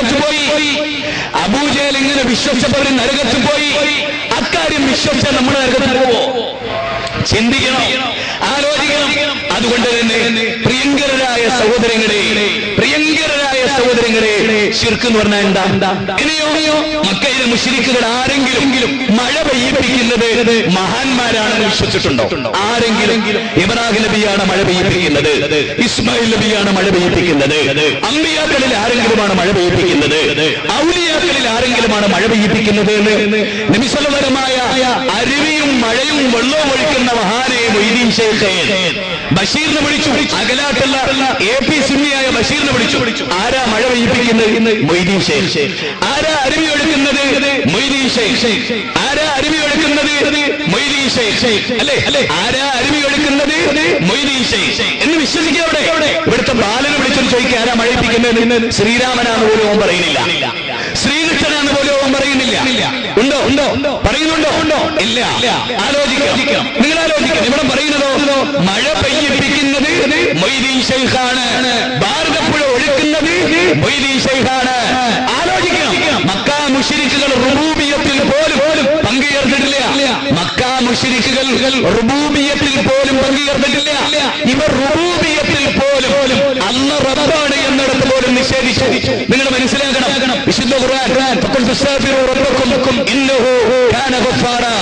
നരകത്തിൽ പോയി. അബൂജഹൽ ഇങ്ങനെ വിശ്വസിച്ചവർ നരകത്തിൽ പോയി. അക്കാര്യം വിശ്വസിച്ച നമ്മുടെ നരകത്തിൽ പോവോ? ചിന്തിക്കണം, ആലോചിക്കണം. അതുകൊണ്ട് തന്നെ പ്രിയങ്കരായ സഹോദരങ്ങളെ, ശിർക്ക് എന്ന് പറഞ്ഞാൽ എന്താ? ഇനിയോ മക്കയിലെ മുശ്രിക്കുകൾ ആരെങ്കിലും മഴ പെയ്യിപ്പിക്കുന്നത് മഹാന്മാരാണെന്ന് വിശ്വസിച്ചിട്ടുണ്ടോ? ആരെങ്കിലും? ഇബ്രാഹിം നബിയാണ് മഴ പെയ്യിപ്പിക്കുന്നത്, ഇസ്മായിൽ നബിയാണ് മഴ പെയ്യിപ്പിക്കുന്നത്, അമ്പിയാക്കളിൽ ആരെങ്കിലുമാണ് മഴ പെയ്യിപ്പിക്കുന്നത്, ഔലിയാക്കളിൽ ആരെങ്കിലുമാണ് മഴ പെയ്യിപ്പിക്കുന്നത് എന്ന് നബിസല്ലല്ലാഹുമായ അരുവിയും മഴയും വെള്ളവും ഒഴിക്കുന്ന മഹാനെ മൊയ്തീൻ ശൈഖ് ബഷീറിനെ വിളിച്ചു. അകലാട്ടുള്ള AP സുന്നിയായ ബഷീറിനെ വിളിച്ചു. ആരാ മഴ പെയ്യിപ്പിക്കുന്നത്? മൊയ്തീൻ ശൈഖ്. ആരാ അരുവി ഒഴുക്കുന്നത്? മൊയ്തീൻ ശൈഖ്. ആരാ അരുവി ഒഴുക്കുന്നത്? മൊയ്തീൻ ശൈഖ്. അല്ലേ? ആരാ അരുവി ഒഴുക്കുന്നത്? മൊയ്തീൻ ശൈഖ് എന്ന് വിശ്വസിക്കുക. അവിടെ ഇവിടുത്തെ ബാലനെ വിളിച്ചൊരു ചോദിക്കുക, ആരാ മഴയിപ്പിക്കുന്നത്? ശ്രീരാമനാണ് പോലും ഓൻ പറയുന്നില്ല, ശ്രീകൃഷ്ണനാണ് പോലും ഓൻ പറയുന്നില്ല. ഉണ്ടോ? പറയുന്നുണ്ടോ? ഇല്ല. ആലോചിക്കണം, നിങ്ങൾ ആലോചിക്കണം. ഇവിടെ പറയുന്നതോ മഴ പെയ്യിപ്പിക്കുന്നത് മൊയ്തീൻ ശൈഖാണ്, ഭാരതപ്പുഴ ഒഴുക്കുന്നത് മൊയ്തീൻ ശൈഖാണ്. ആലോചിക്കണം. മക്ക മുശ്രിക്കുകൾ റുബൂബിയത്തിൽ പോലും പങ്കുചേർന്നിട്ടില്ല. മക്ക മുശ്രിക്കുകൾ റുബൂബിയത്തിൽ പോലും പങ്കുചേർന്നിട്ടില്ല. ഇവർ റുബൂബിയത്തിൽ പോലും അല്ലാഹ് റബ്ബാണ് എന്നിടത്ത് പോലും നിഷേധിച്ചു. നിങ്ങൾ മനസ്സിലാക്കണം. വിശുദ്ധ ഖുർആൻ ഫഖുൽ തസ്തഗ്ഫിറൂ റബ്ബക്കും ഇന്നഹു കാന ഗഫാറാ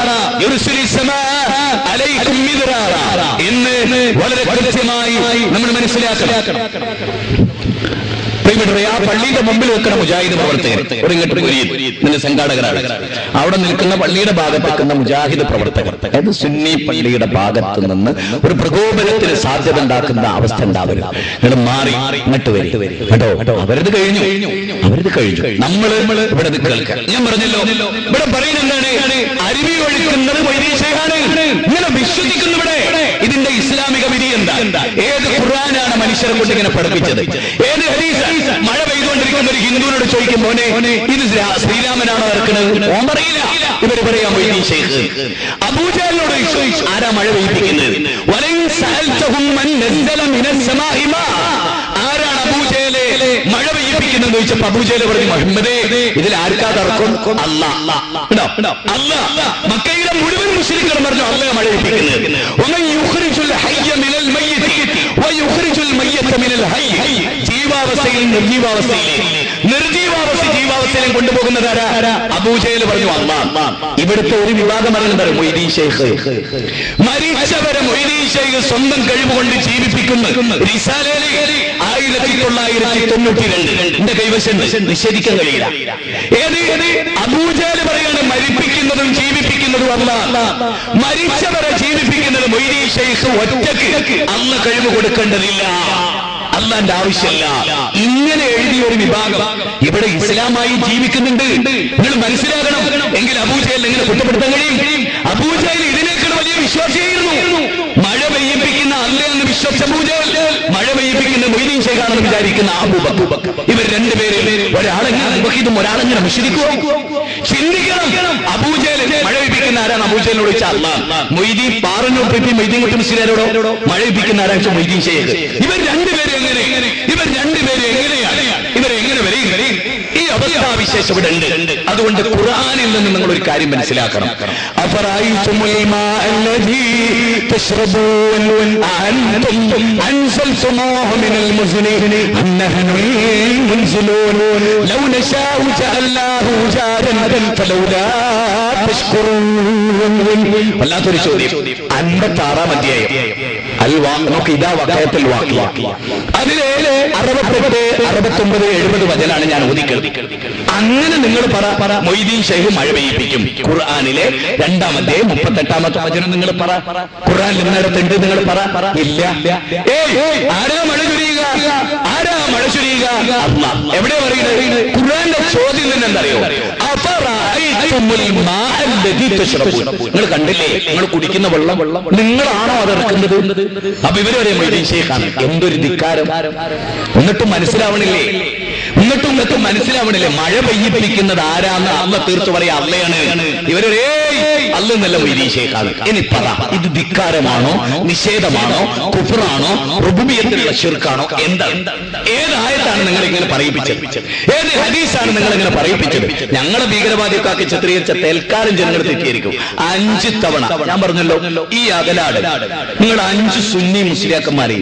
യുർസിലിസ് സമാഅ അലൈക്കും മിദ്റാറാ എന്ന് വളരെ കൃത്യമായി നമ്മൾ മനസ്സിലാക്കണം. ആ പള്ളിയുടെ മുമ്പിൽ വെക്കുന്ന മുജാഹിദ് പ്രവർത്തകർ ഇതിന്റെ സംഘാടകരാണ്. അവിടെ നിൽക്കുന്ന പള്ളിയുടെ ഭാഗത്ത് നിൽക്കുന്ന മുജാഹിദ് പ്രവർത്തകർ, അതായത് സുന്നി പള്ളിയുടെ ഭാഗത്ത് നിന്ന് ഒരു പ്രകോപനത്തിന് സാധ്യത ഉണ്ടാക്കുന്ന അവസ്ഥ ഉണ്ടാവരുത്. നിങ്ങൾ മാറി ഇങ്ങോട്ട് വരും കേട്ടോ. അവരത് കഴിഞ്ഞു. നമ്മൾ ഇവിടെ കേൾക്കാം. ഞാൻ പറഞ്ഞല്ലോ, ഇവിടെ പറയുന്നത് എന്താണ്? അരുവി ഒഴുക്കുന്നത് മൊയ്തീൻ ശൈഖാണ്. ഇങ്ങനെ വിശ്വസിക്കുന്നു. ഇവിടെ ഇതിന്റെ ഇസ്ലാമിക വിധി എന്താ? ഏത് ഖുർആനാണ് മനുഷ്യരെ കൊണ്ട് ഇങ്ങനെ പഠിപ്പിച്ചത്? ഏത് ഹദീസ്? മഴ പെയ്തുകൊണ്ടിരിക്കുന്ന ഒരു ഹിന്ദുവിനോട് ചോദിക്കും, മോനെ ഇത് ശ്രീരാമനാണോ ഇറക്കുന്നത്? ഓൻ പറയില്ല. ഇവര് പറയാൻ മൊയ്തീൻ ശൈഖ്. അബൂജഹലിനോട് ചോദിച്ചു, ആരാ മഴ പെയ്യിപ്പിക്കുന്നത്? ആരാണ് അബൂജഹലെ മഴ പെയ്യിപ്പിക്കുന്നത് ചോദിച്ചപ്പോ അബൂജഹൽ പറഞ്ഞു, മുഹമ്മദേ ഇതിൽ ആർക്കാ തർക്കം? അല്ലാഹ്. മക്കയിലെ മുഴുവൻ മുശ്രിക്കുകളും പറഞ്ഞു അല്ലാഹ് മഴ പെയ്യിപ്പിക്കുന്നത്. ജീവാവസ്ഥയിൽ നിർജീവാവസ്ഥ ജീവാവസ്ഥയിലും കൊണ്ടുപോകുന്നത് ആരാ? അബൂജഹൽ പറഞ്ഞു അല്ലാഹ്. ഇവിടുത്തെ ഒരു വിവാദം പറയുന്നത് മൊയ്തീൻ ശൈഖ് മരിച്ചവരെ മൊയ്തീൻ ശൈഖ് സ്വന്തം കഴിവുകൊണ്ട് ജീവിപ്പിക്കുന്നു. റിസാലയിലെ 1992 എന്റെ കൈവശം നിഷേധിക്കാൻ കഴിയില്ല. ഏത് അബൂജഹൽ പറയാണ് മരിപ്പിക്കുന്നതും ജീവിപ്പിക്കുന്നതും അല്ലാഹ്, മരിച്ചവരെ ജീവിപ്പിക്കുന്നത് മൊയ്തീൻ ശൈഖ് ഒറ്റക്ക്. അല്ലാഹ് കഴിവ് കൊടുക്കേണ്ടതില്ല, അല്ലാന്റെ ആവശ്യമില്ല. ഇങ്ങനെ എഴുതിയ ഒരു വിഭാഗം ഇവിടെ ഇസ്ലാമായി ജീവിക്കുന്നുണ്ട്. നിങ്ങൾ മനസ്സിലാക്കണം. എങ്കിൽ അബൂജഹൽ എങ്ങനെ കുറ്റപ്പെടുത്താൻ കഴിയും? അബൂജഹൽ ഇതിനേക്കാൾ വലിയ വിശ്വാസിയായിരുന്നു. മഴ പെയ്യിപ്പിക്കുന്ന അല്ലാഹ് വിശ്വസിച്ച അബൂജഹൽ മഴ പെയ്യിപ്പിക്കുന്ന മൊയ്തീൻ ശൈഖാണെന്ന് വിചാരിക്കുന്ന അബൂബക്കർ. ഇവർ രണ്ടുപേരും ഒരാളെങ്ങനെ മുവഹിദും ഒരാളെങ്ങനെ മുശ്രിക്കുമോ? ചിന്തിക്കണം. അബൂജഹൽ മഴ പെയ്യിപ്പിക്കുന്ന ആരാണ്? അബൂജഹലിനോട് ചോദിച്ചാൽ അല്ലാഹ്. മൊയ്തീൻ പാറന്നൂർ പി മൊയ്തീൻ കുട്ടി മുസ്ലിയാരോടോ മഴ പെയ്യിപ്പിക്കുന്ന ആരാണ്? മൊയ്തീൻ ശൈഖ്. ഇവർ രണ്ടുപേരും എങ്ങനെയാണ്? ഇവരെ എങ്ങനെ വരെയും ഈ അവസ്ഥാവിശേഷം ഇവിടെ ഉണ്ട്. അതുകൊണ്ട് ഖുർആനിൽ നിന്ന് നിങ്ങൾ ഒരു കാര്യം മനസ്സിലാക്കണം. അഫറഅയ്തുമുൽ മാഅ അല്ലദീ തശ്റബൂൻ അഅൻതും അൻസൽതുമൂഹു മിനൽ മുസ്നി അം നഹ്നുൽ മുൻസിലൂൻ ലൗ നശാഉ ജഅൽനാഹു ജാരൻ ഫലൗലാ തശ്കുറൂൻ. വല്ലാത്തൊരു ചോദ്യം. 56-ാം അധ്യായം നോക്ക്. ഇതാ വഖയത്തുൽ വാഖിയ. അതിലെ 68, 69, 70 വചനാണ് ഞാൻ ഓതിക്കുന്നത്. അങ്ങനെ നിങ്ങൾ പറ മൊയ്തീൻ ശൈഖ് മഴ പെയ്യിപ്പിക്കും. ഖുർആനിലെ 2-ാം അധ്യായം 38-ാമത്തെ വചനം നിങ്ങൾ പറ. ഖുർആനിൽ ഇന്നിടത്തുണ്ട്, നിങ്ങൾ പറ. ഇല്ല. ആരാ മഴ ചൊരിയുക? അല്ലാഹ്. എവിടെ പറയുന്നത്? ഖുർആന്റെ ചോദ്യം തന്നെ എന്തറിയോ? നിങ്ങൾ കണ്ടില്ലേ? നിങ്ങൾ കുടിക്കുന്ന വെള്ളം നിങ്ങളാണോ അത് ഇറക്കുന്നത്? അപ്പൊ ഇവര് പറയും മൊയ്തീൻ ശൈഖാണ്. എന്തൊരു ധിക്കാരം! എന്നിട്ടും മനസ്സിലാവണില്ലേ? മഴ പെയ്യിപ്പിക്കുന്നത് ആരാന്ന് അല്ലാഹ് തീർത്തു പറയാ അല്ലയാണ്. ഇവരൊരേ അല്ലെന്നല്ല മൊയ്തീശേഖാണ്. ഇനി പറ, ഇത് ധിക്കാരമാണോ, നിഷേധമാണോ, കുഫ്റാണോ, റുബൂബിയ്യത്തിലുള്ള ശിർക്കാണോ? എന്താണ്? ഏത് ആയത്താണ് നിങ്ങൾ ഇങ്ങനെ പറയിപ്പിച്ചത്? ഏത് ഹദീസാണ് നിങ്ങൾ ഇങ്ങനെ പറയിപ്പിച്ചത്? ഞങ്ങളെ ഭീകരവാദിയൊക്കെ ചിത്രീകരിച്ച തൽക്കാലം ജനങ്ങൾ തെറ്റിയിരിക്കും. 5 തവണ ഞാൻ പറഞ്ഞല്ലോ, ഈ അകലാട് നിങ്ങൾ 5 സുന്നി മുസ്ലിയാക്കന്മാരെ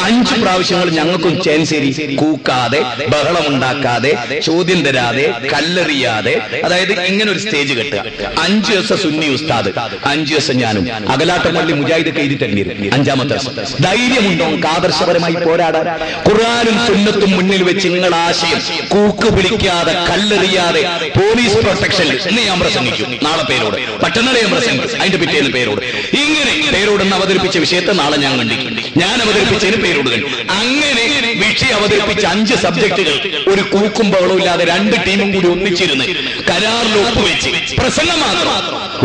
5 പ്രാവശ്യങ്ങൾ ഞങ്ങൾക്കും ചേൻസേരി കൂക്കാതെ, ബഹളമുണ്ടാക്കാതെ, ചോദ്യം തരാതെ, കല്ലെറിയാതെ, അതായത് ഇങ്ങനെ ഒരു സ്റ്റേജ് കെട്ടുക. 5 ദിവസം സുന്നി ഉസ്താദ്, 5 ദിവസം ഞാനും. അകലാട്ടപ്പള്ളി മുജാഹിദൊക്കെ എഴുതി തന്നിരും. 5ാമത്തെ ദിവസം ധൈര്യമുണ്ടോ ആദർശപരമായി പോരാടാൻ? ഖുർആനും സുന്നത്തും മുന്നിൽ വെച്ച് നിങ്ങൾ ആശയം കൂക്ക് വിളിക്കാതെ, കല്ലെറിയാതെ, പോലീസ് പ്രൊട്ടക്ഷൻ എന്ന് ഞാൻ പ്രസംഗിക്കും. നാളെ പേരോട്, മറ്റന്നാളെ ഞാൻ പ്രസംഗിക്കും, അതിന്റെ പിറ്റേന്ന് പേരോട്. ഇങ്ങനെ പേരോടെന്ന് അവതരിപ്പിച്ച വിഷയത്തെ നാളെ ഞാൻ കണ്ടിക്കും. ഞാൻ അവതരിപ്പിച്ചതിന് പേരോട് കണ്ടു. അങ്ങനെ വിഷയം അവതരിപ്പിച്ച 5 സബ്ജക്റ്റുകൾ ഒരു കൂക്കും ബഹളവും ഇല്ലാതെ 2 ടീമും കൂടി ഒന്നിച്ചിരുന്ന് കരാറിൽ ഒപ്പുവെച്ച് പ്രസംഗം മാത്രം,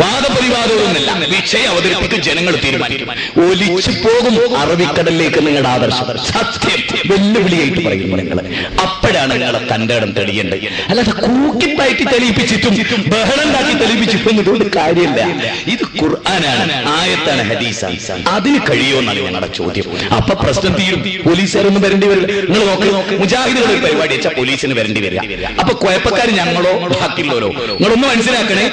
വാദപരിവാദമൊന്നുമില്ല, വിഷയം അവതരിപ്പിക്കും. ജനങ്ങൾ തീരുമാനിക്കും. ഒലിച്ചു പോകും അറബിക്കടലിലേക്ക് നിങ്ങളുടെ ആദർശം. സത്യം വെല്ലുവിളിയായിട്ട് പറയുന്നു നിങ്ങൾ. അപ്പോഴാണ് നിങ്ങളെ തന്റെ ഇടം തെളിയേണ്ടത്. അല്ലാതെ കൂക്കിപ്പായിട്ട് തെളിയിപ്പിച്ചിട്ടും ബഹളം ഉണ്ടാക്കി തെളിയിപ്പിച്ചിട്ടും ഇതുകൊണ്ട് കാര്യമില്ല. ഇത് ഖുർആനാണ്, ആയത്താണ്, ഹദീസാണ്. അതിന് കഴിയുമെന്നാണ് ഞങ്ങളുടെ ചോദ്യം. അപ്പൊ പ്രശ്നം തീരും. പോലീസുകാരൊന്നും വരേണ്ടി വരില്ല. നിങ്ങൾ നോക്ക്, മുജാഹിദുകൾ ഒരു പരിപാടി വെച്ചാൽ പോലീസിന് വരേണ്ടി വരിക. അപ്പൊ കുഴപ്പക്കാർ ഞങ്ങളോ ബാക്കിയുള്ളവരോ? നിങ്ങളൊന്ന് മനസ്സിലാക്കണേ,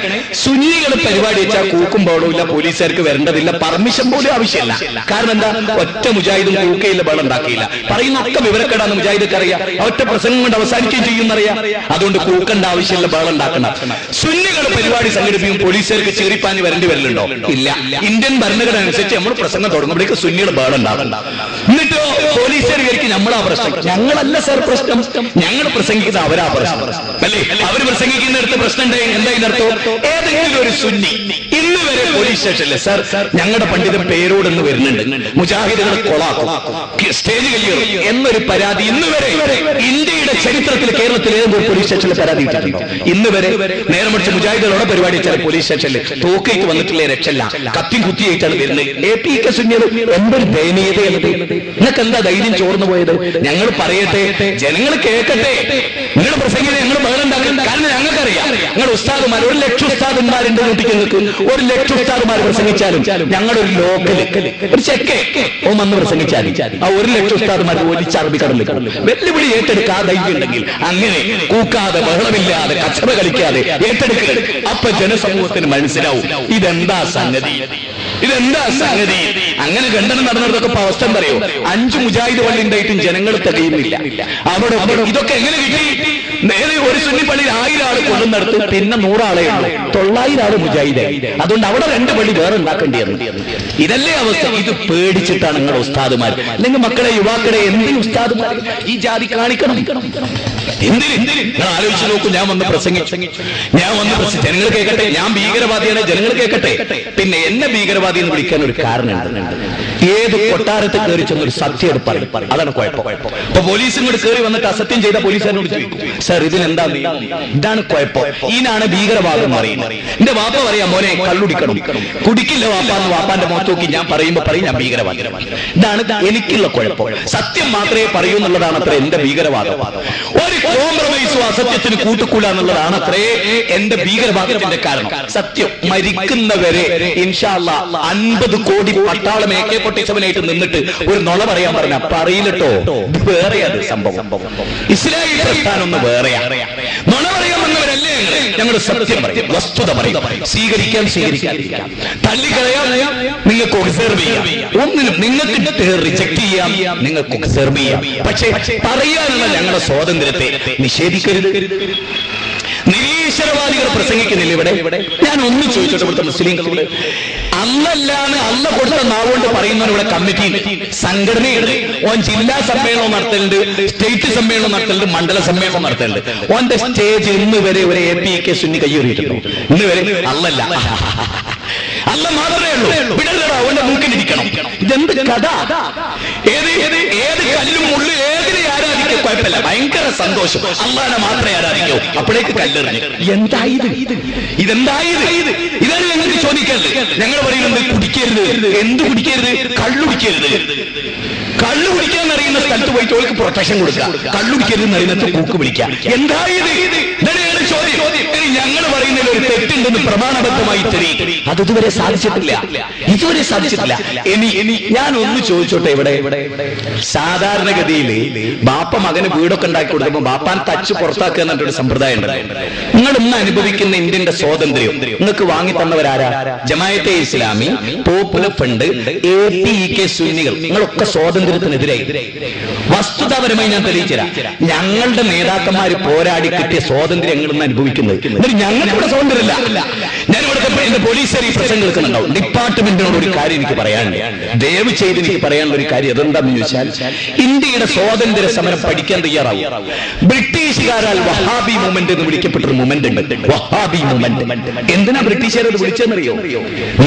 സുന്നികൾ പരിപാടി വെച്ചാൽ കൂക്കും ബഹളവും ഇല്ല, പോലീസുകാർക്ക് വരേണ്ടതില്ല, പെർമിഷൻ പോലും ആവശ്യമില്ല. കാരണം എന്താ? ഒറ്റ മുജാഹിദും കൂക്കയില്ല, ബഹളം ഉണ്ടാക്കിയില്ല. പറയുന്നൊക്കെ വിവരക്കേടാന്ന് മുജാഹിദൊക്കെ അറിയാം. ഒറ്റ പ്രസംഗം കൊണ്ട് അവസാനിക്കുകയും ചെയ്യുന്നറിയാം. അതുകൊണ്ട് കൂക്കണ്ട ആവശ്യമില്ല, ബഹളം ഉണ്ടാക്കണം. സുന്നികൾ പരിപാടി സംഘടിപ്പിക്കും, പോലീസുകാർക്ക് ചീറിപ്പാഞ്ഞ് വരേണ്ടി വരലുണ്ടോ? ഇല്ല. ഇന്ത്യൻ ഭരണഘടന അനുസരിച്ച് നമ്മൾ പ്രസംഗം തുടങ്ങുമ്പോഴേക്ക് സുന്നികൾ ബഹളം ഉണ്ടാകണ്ട. എന്നിട്ടോ പോലീസുകാർ വിചാരിക്കും നമ്മളാ പ്രശ്നം. ഞങ്ങളല്ല സാർ പ്രശ്നം, ഞങ്ങൾ പ്രസംഗിക്കുന്നത് അവരാ പ്രശ്നം അല്ലേ? അവർ പ്രസംഗിക്കുന്നിടത്ത് പ്രശ്നം എന്തായിരുന്നോ? ഏതെങ്കിലും ഒരു സുന്നി ഇന്ന് വരെ പോലീസ് സ്റ്റേഷനിലെ സാർ ഞങ്ങളുടെ പണ്ഡിതൻ പേരോടെന്ന് വരുന്നുണ്ട്, മുജാഹിദുകൾ കൊളാക്കും, സ്റ്റേജ് കയ്യേറും എന്നൊരു പരാതി ഇന്ന് വരെ ഇന്ത്യയുടെ ചരിത്രത്തിൽ കേരളത്തിൽ ഏതെങ്കിലും പോലീസ് സ്റ്റേഷനിൽ പരാതി ഇട്ടിട്ടുണ്ടോ? ഇന്ന് വരെ. നേരെ മറിച്ച് മുജാഹിദുകളുടെ പരിപാടി വെച്ചാൽ പോലീസ് സ്റ്റേഷനിൽ തോക്കയിട്ട് വന്നിട്ടുള്ള രക്ഷല്ല, കത്തി കുത്തിയായിട്ടാണ് വരുന്നത്. APK സുന്നികൾ എന്തൊരു ദയനീയതയുള്ളത്! നിങ്ങൾക്ക് എന്താ ധൈര്യം ചോർന്നു പോയത്? ഞങ്ങൾ പറയട്ടെ, ജനങ്ങൾ കേൾക്കട്ടെ. നിങ്ങൾ പ്രസംഗിക്കുന്നത് ഞങ്ങൾ ബഹളം ഉണ്ടാക്കണം. കാരണം ഞങ്ങൾക്കറിയാം നിങ്ങൾ ഉസ്താദുമാർ 1 ലക്ഷം ഉസ്താദുമാരുണ്ട്. നിങ്ങൾക്ക് 1 ലക്ഷം ഉസ്താദുമാർ പ്രസംഗിച്ചാലും ഞങ്ങളൊരു ലോക്കല് ഒരു ചെക്കേ വന്ന് പ്രസംഗിച്ചാലും ആ 1 ലക്ഷം ഉസ്താദുമാർ ഒലിച്ച് അറബിക്കടലിൽ വെല്ലുവിളി ഏറ്റെടുക്കുക. ധൈര്യം ഉണ്ടെങ്കിൽ അങ്ങനെ കൂക്കാതെ, ബഹളമില്ലാതെ, കച്ചറ കളിക്കാതെ ഏറ്റെടുക്കരുത്. അപ്പൊ ജനസമൂഹത്തിന് മനസ്സിലാവും ഇതെന്താ സംഗതി, ഇതെന്താ സംഗതി. അങ്ങനെ ഖണ്ഡനം നടന്നിടത്തൊക്കെ അവസ്ഥ പറയോ? 5 മുജാഹിദ് പള്ളി ഉണ്ടായിട്ടും ജനങ്ങൾ തികയുന്നില്ല. അവിടെ ഇതൊക്കെ എങ്ങനെ കിട്ടി? നേരെ ഒരു സുന്നി പള്ളിയിൽ 1000 ആൾ കൊണ്ടുവന്നെടുത്ത് പിന്നെ 100 ആളെ ഉള്ളൂ, 900 ആള് മുജാഹിദായി. അതുകൊണ്ട് അവിടെ 2 പള്ളി വേറെ ഉണ്ടാക്കേണ്ടിയിരുന്നു. ഇതല്ലേ അവസ്ഥ? ഇത് പേടിച്ചിട്ടാണ് നിങ്ങൾ ഉസ്താദുമാർ. അല്ലെങ്കിൽ മക്കളെ, യുവാക്കളെ, എന്തിന് ഉസ്താദുമാർ ഈ ജാതി കാണിക്കണം? എന്തിന്? നിങ്ങൾ ആലോചിച്ച് നോക്കൂ. ഞാൻ വന്ന് പ്രസംഗിച്ചു, ജനങ്ങൾ കേൾക്കട്ടെ. ഞാൻ ഭീകരവാദിയാണ്, ജനങ്ങൾ കേൾക്കട്ടെ. പിന്നെ എന്നെ ഭീകരവാദി എന്ന് വിളിക്കാൻ ഒരു കാരണമുണ്ട്. ഏത് കൊട്ടാരത്തെ കയറി ചെന്നൊരു സത്യം പറയും. അതാണ് കുഴപ്പം. അപ്പൊ പോലീസും കൂടെ കയറി വന്നിട്ട് അസത്യം ചെയ്ത പോലീസുകാരനോട് ചോദിക്കും, സാർ ഇതിനെന്താ? ഇതാണ് കുഴപ്പം. ഇതിനാണ് ഭീകരവാദം അറിയുന്നത്. എന്റെ വാപ്പ പറയാ, മോനെ കള്ളുടിക്കണം, കുടിക്കില്ല വാപ്പാന്ന് വാപ്പാന്റെ മുഖത്ത് നോക്കി ഞാൻ പറയുമ്പോ പറയും ഞാൻ ഭീകരവാദി. ഇതാണ് എനിക്കുള്ള കുഴപ്പം. സത്യം മാത്രമേ പറയൂ എന്നുള്ളതാണ് അത്ര എന്റെ ഭീകരവാദം. ഒരു കോംപ്രമൈസും അസത്യത്തിന് കൂട്ടുകൂടാ എന്നുള്ളതാണ് അത്രേ എന്റെ ഭീകരവാദത്തിന്റെ കാരണം. സത്യം മരിക്കുന്നവരെ ഇൻഷാ അല്ലാഹ് 50 കോടി പട്ടാളം AK-47 നിന്നിട്ട് ഒരു നുണ പറയാൻ പറഞ്ഞ പറയില്ലട്ടോ. വേറെയത് സംഭവം. ഇസ്ലാമിക പ്രസ്ഥാനം ഒന്ന് വേറെയാ. നുണ പറയാൻ വന്നവരല്ലേ ഞങ്ങൾ സത്യം പറയും, വസ്തുത പറയും. സ്വീകരിക്കാം, തള്ളിക്കളയാം, നിങ്ങൾക്ക് ഒബ്സർവ് ചെയ്യാം. ഒന്നിനും നിങ്ങൾക്ക് റിജക്ട് ചെയ്യാം, നിങ്ങൾക്ക് ഒബ്സർവ് ചെയ്യാം. പക്ഷേ പറയാനുള്ള ഞങ്ങളുടെ സ്വാതന്ത്ര്യത്തെ നിഷേധിക്കരുത്. നിരീശ്വരവാദികൾ പ്രസംഗിക്കുന്നില്ല ഇവിടെ. ഞാൻ ഒന്ന് ചോദിച്ചോട്ടെ, ഇവിടുത്തെ മുസ്ലിങ്ങളോട്, അല്ലല്ലാന്ന് അല്ല കൊടുത്ത നാവുകൊണ്ട് പറയുന്നവർ ഇവിടെ കമ്മിറ്റി സംഘടനയുണ്ട്. ഓൻ ജില്ലാ സമ്മേളനം നടത്തലുണ്ട്, സ്റ്റേറ്റ് സമ്മേളനം നടത്തലുണ്ട്, മണ്ഡല സമ്മേളനം നടത്തലുണ്ട്. ഓന്റെ സ്റ്റേജ് ഇന്ന് വരെ ഒരു APK സുന്നി കയ്യേറിയിട്ടുണ്ടോ? ഇന്ന് വരെ അല്ലല്ല, അല്ല മാത്രമേ ഉള്ളൂ. വിടലടാ, അവന്റെ മൂക്കിലിരിക്കണം. ഇതെന്ത് കഥ? ഏത് കല്ലും മുള്ളു ഏതിനെ ആരാധിക്കും കുഴപ്പമില്ല, ഭയങ്കര സന്തോഷം. അള്ളാനെ മാത്രമേ ആരാധിക്കൂ. അപ്പോഴേക്ക് കല്ലെറിഞ്ഞു. എന്തായത്? ഇതെന്തായത്? ഇതാണ് ഞങ്ങൾക്ക് ചോദിക്കരുത്. ഞങ്ങൾ പറയുന്നത് കുടിക്കരുത്. എന്ത് കുടിക്കരുത്? കള്ളുടിക്കരുത്. കള്ളു കുടിക്കാൻ അറിയുന്ന സ്ഥലത്ത് പോയിട്ട് ഓൾക്ക് പ്രൊട്ടക്ഷൻ കൊടുക്കുക. കള്ളുടിക്കരുത് എന്നറിയുന്നത് കൂക്ക് പിടിക്കുക. എന്തായത്? ഇതാണ് ചോദ്യം, ഞങ്ങൾ പറയുന്നതിൽ ഒരു തെറ്റുണ്ടെന്ന് പ്രമാണബദ്ധമായി തെളിയും. അത് ഇതുവരെ സാധിച്ചിട്ടില്ല. ഇനി ഞാൻ ഒന്ന് ചോദിച്ചോട്ടെ, ഇവിടെ സാധാരണഗതിയിൽ ബാപ്പ മകന് വീടൊക്കെ ഉണ്ടാക്കി കൊടുക്കുമ്പോൾ ബാപ്പാൻ തച്ച് പുറത്താക്കുക എന്നിട്ടൊരു സമ്പ്രദായം ഉണ്ട്. നിങ്ങൾ ഇന്ന് അനുഭവിക്കുന്ന ഇന്ത്യന്റെ സ്വാതന്ത്ര്യം നിങ്ങൾക്ക് വാങ്ങി തന്നവരാരാ? Jamaat-e Islami, Popular Front, APEK സുന്നികൾ. നിങ്ങളൊക്കെ സ്വാതന്ത്ര്യത്തിനെതിരായി. വസ്തുതാപരമായി ഞാൻ തെളിയിച്ചുതരാം. ഞങ്ങളുടെ നേതാക്കന്മാര് പോരാടി കിട്ടിയ സ്വാതന്ത്ര്യം ഞങ്ങളൊന്ന് അനുഭവിക്കുന്നത്. എന്നിട്ട് ഞങ്ങൾക്കിവിടെ സ്വാതന്ത്ര്യമില്ല. ഞാനിവിടെ എന്റെ പോലീസുകാർ ഈ പ്രശ്നം കേൾക്കുന്നുണ്ടാവും. ഡിപ്പാർട്ട്മെന്റിനോട് ഒരു കാര്യം എനിക്ക് പറയാനുണ്ട്. ദയവ് ചെയ്ത് എനിക്ക് പറയാനുള്ള ഒരു കാര്യം അതെന്താണെന്ന് ചോദിച്ചാൽ, ഇന്ത്യയുടെ സ്വാതന്ത്ര്യ സമരം പഠിക്കാൻ തയ്യാറാവും. ബ്രിട്ടീഷുകാരാൽ വഹാബി മൂവ്മെന്റ് എന്ന് വിളിക്കപ്പെട്ടൊരു മൂവ്മെന്റ് ഉണ്ട്. വഹാബി മൂവ്മെന്റ് എന്തിനാ ബ്രിട്ടീഷുകാർ അത് വിളിച്ചെന്നറിയോ?